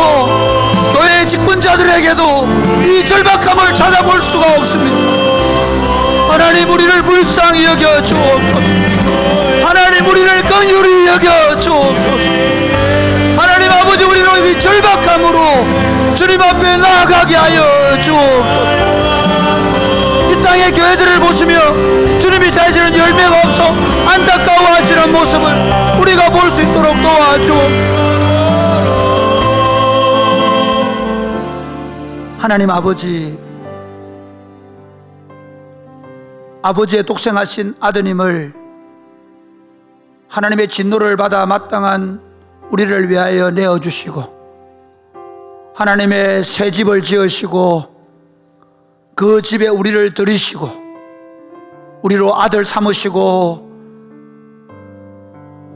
교회 직분자들에게도 이 절박함을 찾아볼 수가 없습니다. 하나님, 우리를 불쌍히 여겨 주옵소서. 하나님, 우리를 긍휼히 여겨 주옵소서. 하나님 아버지, 우리로 이 절박함으로 주님 앞에 나아가게 하여 주옵소서. 이 땅의 교회들을 보시며 주님이 자시는 열매가 없어 안타까워하시는 모습을 우리가 볼 수 있도록 도와주옵소서. 하나님 아버지의 독생하신 아드님을 하나님의 진노를 받아 마땅한 우리를 위하여 내어주시고, 하나님의 새 집을 지으시고 그 집에 우리를 들이시고 우리로 아들 삼으시고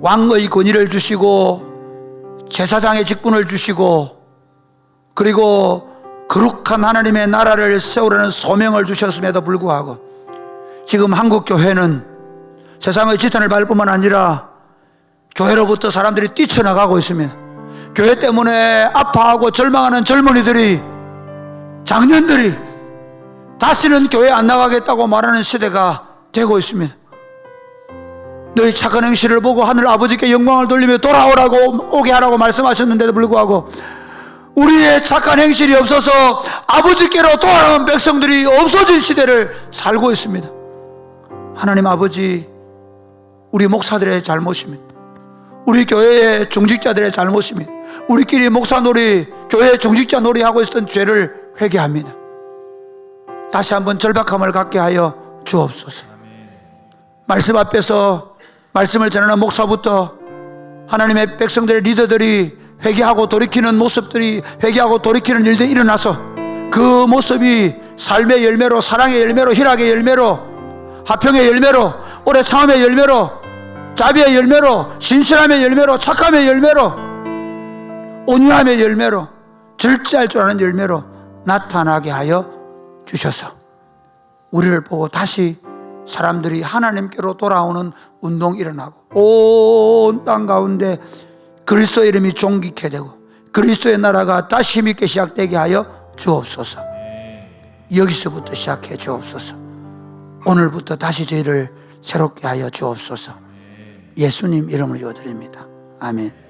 왕의 권위를 주시고 제사장의 직분을 주시고, 그리고 거룩한 하나님의 나라를 세우라는 소명을 주셨음에도 불구하고 지금 한국 교회는 세상의 지탄을 받을 뿐만 아니라 교회로부터 사람들이 뛰쳐나가고 있습니다. 교회 때문에 아파하고 절망하는 젊은이들이, 장년들이 다시는 교회 안 나가겠다고 말하는 시대가 되고 있습니다. 너희 착한 행실을 보고 하늘 아버지께 영광을 돌리며 돌아오라고, 오게 하라고 말씀하셨는데도 불구하고 우리의 착한 행실이 없어서 아버지께로 돌아오는 백성들이 없어진 시대를 살고 있습니다. 하나님 아버지, 우리 목사들의 잘못입니다. 우리 교회의 중직자들의 잘못입니다. 우리끼리 목사놀이, 교회 중직자 놀이하고 있었던 죄를 회개합니다. 다시 한번 절박함을 갖게 하여 주옵소서. 말씀 앞에서 말씀을 전하는 목사부터 하나님의 백성들의 리더들이 회개하고 돌이키는 모습들이, 회개하고 돌이키는 일들이 일어나서 그 모습이 삶의 열매로, 사랑의 열매로, 희락의 열매로, 화평의 열매로, 오래 참음의 열매로, 자비의 열매로, 신실함의 열매로, 착함의 열매로, 온유함의 열매로, 절제할 줄 아는 열매로 나타나게 하여 주셔서 우리를 보고 다시 사람들이 하나님께로 돌아오는 운동이 일어나고 온 땅 가운데 그리스도의 이름이 존귀케 되고 그리스도의 나라가 다시 힘있게 시작되게 하여 주옵소서. 여기서부터 시작해 주옵소서. 오늘부터 다시 저희를 새롭게 하여 주옵소서. 예수님 이름으로 요드립니다. 아멘.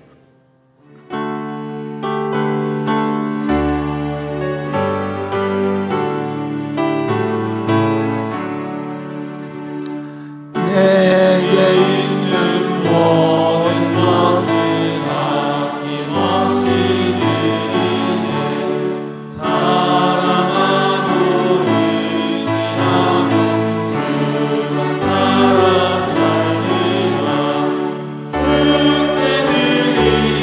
내게 있는 모든 것을 아낌없이 드리네. 사랑하고 의지하고 주만 따라 살리라. 주께 드리네.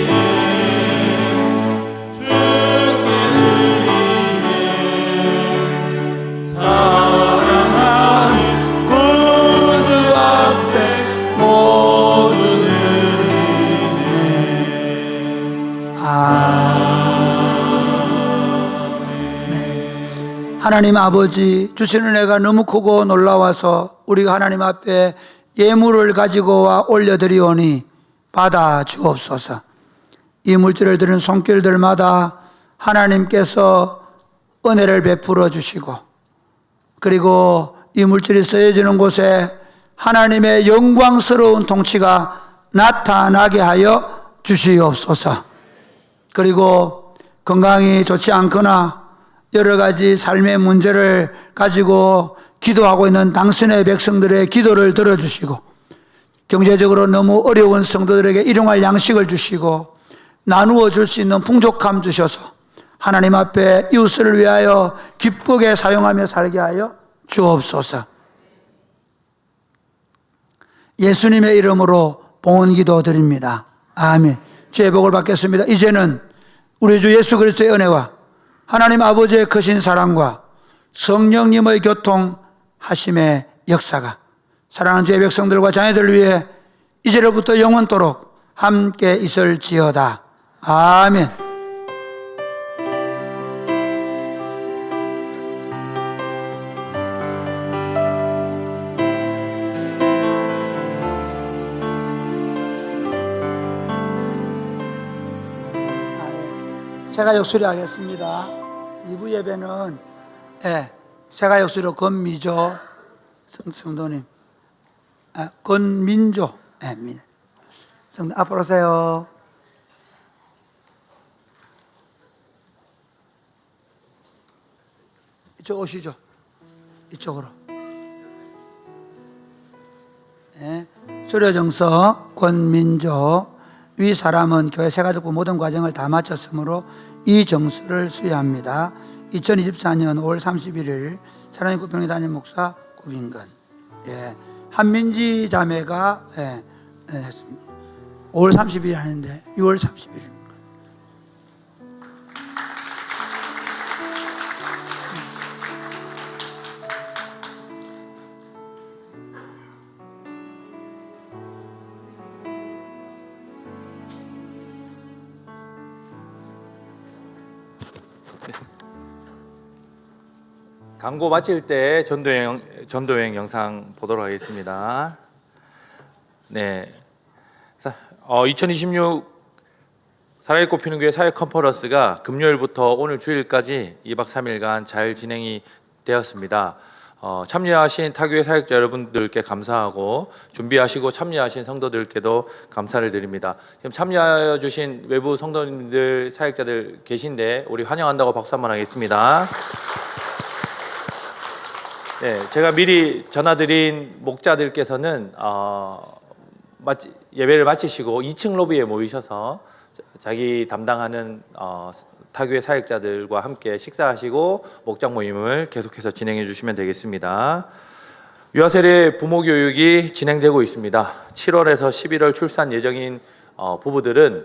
주께 드리네. 사랑하는 구주 앞에 모두 드리네. 아멘. 하나님 아버지, 주시는 은혜가 너무 크고 놀라워서 우리가 하나님 앞에 예물을 가지고 와 올려드리오니 받아 주옵소서. 이 물질을 드리는 손길들마다 하나님께서 은혜를 베풀어 주시고, 그리고 이 물질이 쓰여지는 곳에 하나님의 영광스러운 통치가 나타나게 하여 주시옵소서. 그리고 건강이 좋지 않거나 여러 가지 삶의 문제를 가지고 기도하고 있는 당신의 백성들의 기도를 들어주시고, 경제적으로 너무 어려운 성도들에게 일용할 양식을 주시고 나누어 줄 수 있는 풍족함 주셔서 하나님 앞에 이웃을 위하여 기쁘게 사용하며 살게 하여 주옵소서. 예수님의 이름으로 봉헌 기도 드립니다. 아멘. 주의 복을 받겠습니다. 이제는 우리 주 예수 그리스도의 은혜와 하나님 아버지의 크신 사랑과 성령님의 교통하심의 역사가 사랑하는 주의 백성들과 자녀들 위해 이제로부터 영원토록 함께 있을지어다. 아멘. 세가역 수리하겠습니다. 2부 예배는 세가역 수리로 권미조 성도님, 권민조 성도 앞으로 오세요. 이쪽 오시죠. 이쪽으로. 수료정서 권민조. 위 사람은 교회 세가족부 모든 과정을 다 마쳤으므로 이 정서를 수여합니다. 2024년 5월 31일 사랑의 구평의 담임 목사 구빈건. 한민지 자매가 했습니다. 5월 30일 하는데 6월 30일. 광고 마칠 때 전도여행 영상 보도록 하겠습니다. 네, 2026 사랑의 꽃피는 교회 사역 컨퍼런스가 금요일부터 오늘 주일까지 2박 3일간 잘 진행이 되었습니다. 참여하신 타교회 사역자 여러분들께 감사하고 준비하시고 참여하신 성도들께도 감사를 드립니다. 지금 참여해 주신 외부 성도님들, 사역자들 계신데 우리 환영한다고 박수 한번 하겠습니다. 네, 제가 미리 전화드린 목자들께서는 예배를 마치시고 2층 로비에 모이셔서 자기 담당하는 타교회 사역자들과 함께 식사하시고 목장 모임을 계속해서 진행해 주시면 되겠습니다. 유아세례 부모 교육이 진행되고 있습니다. 7월에서 11월 출산 예정인 부부들은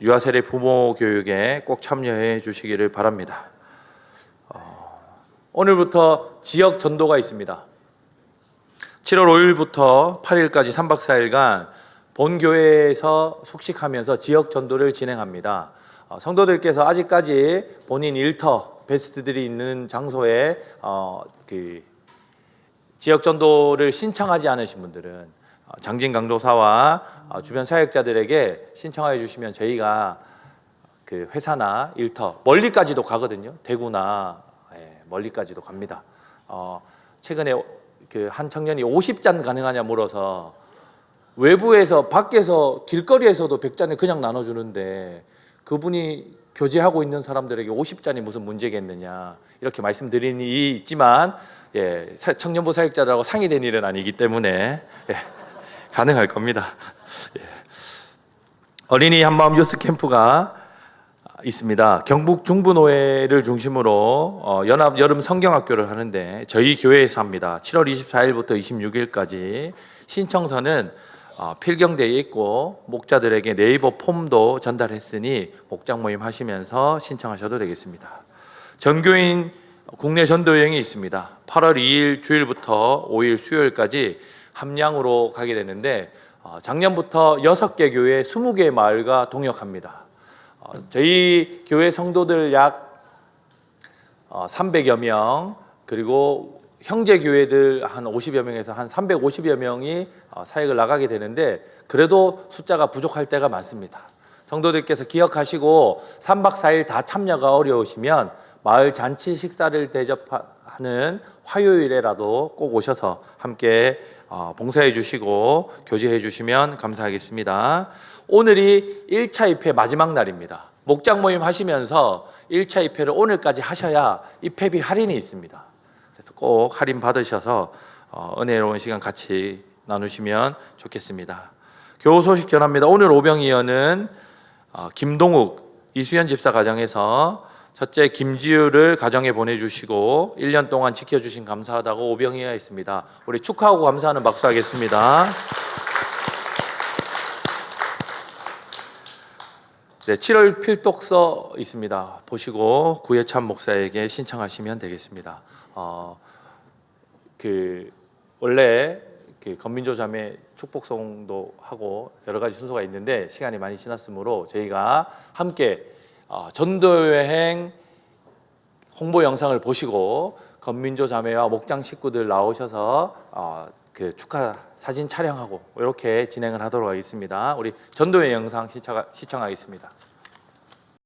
유아세례 부모 교육에 꼭 참여해 주시기를 바랍니다. 오늘부터 지역 전도가 있습니다. 7월 5일부터 8일까지 3박 4일간 본교회에서 숙식하면서 지역 전도를 진행합니다. 성도들께서 아직까지 본인 일터, 베스트들이 있는 장소에 지역 전도를 신청하지 않으신 분들은 장진 강도사와 주변 사역자들에게 신청하여 주시면 저희가 그 회사나 일터, 멀리까지도 가거든요. 대구나 멀리까지도 갑니다. 최근에 그 한 청년이 50잔 가능하냐 물어서 외부에서 밖에서 길거리에서도 100잔을 그냥 나눠주는데 그분이 교제하고 있는 사람들에게 50잔이 무슨 문제겠느냐 이렇게 말씀드리니 있지만 청년부 사역자들하고 상의된 일은 아니기 때문에 가능할 겁니다. 어린이 한마음 유스 캠프가 있습니다. 경북 중부노회를 중심으로 연합 여름 성경학교를 하는데 저희 교회에서 합니다. 7월 24일부터 26일까지 신청서는 필경대에 있고 목자들에게 네이버 폼도 전달했으니 목장 모임 하시면서 신청하셔도 되겠습니다. 전교인 국내 전도 여행이 있습니다. 8월 2일 주일부터 5일 수요일까지 함양으로 가게 되는데 작년부터 6개 교회 20개 마을과 동역합니다. 저희 교회 성도들 약 300여 명 그리고 형제 교회들 한 50여 명에서 한 350여 명이 사역을 나가게 되는데 그래도 숫자가 부족할 때가 많습니다. 성도들께서 기억하시고 3박 4일 다 참여가 어려우시면 마을 잔치 식사를 대접하는 화요일에라도 꼭 오셔서 함께 봉사해 주시고 교제해 주시면 감사하겠습니다. 오늘이 1차 입회 마지막 날입니다. 목장 모임 하시면서 1차 입회를 오늘까지 하셔야 입회비 할인이 있습니다. 그래서 꼭 할인 받으셔서 은혜로운 시간 같이 나누시면 좋겠습니다. 교우 소식 전합니다. 오늘 오병이어는 김동욱, 이수연 집사 가정에서 첫째 김지우를 가정에 보내주시고 1년 동안 지켜주신 감사하다고 오병이어 있습니다. 우리 축하하고 감사하는 박수 하겠습니다. 네, 7월 필독서 있습니다. 보시고 구혜찬 목사에게 신청하시면 되겠습니다. 원래 건민조 자매 축복송도 하고 여러 가지 순서가 있는데 시간이 많이 지났으므로 저희가 함께 전도여행 홍보 영상을 보시고 건민조 자매와 목장 식구들 나오셔서 축하 사진 촬영하고 이렇게 진행을 하도록 하겠습니다. 우리 전도여행 영상 시청하겠습니다.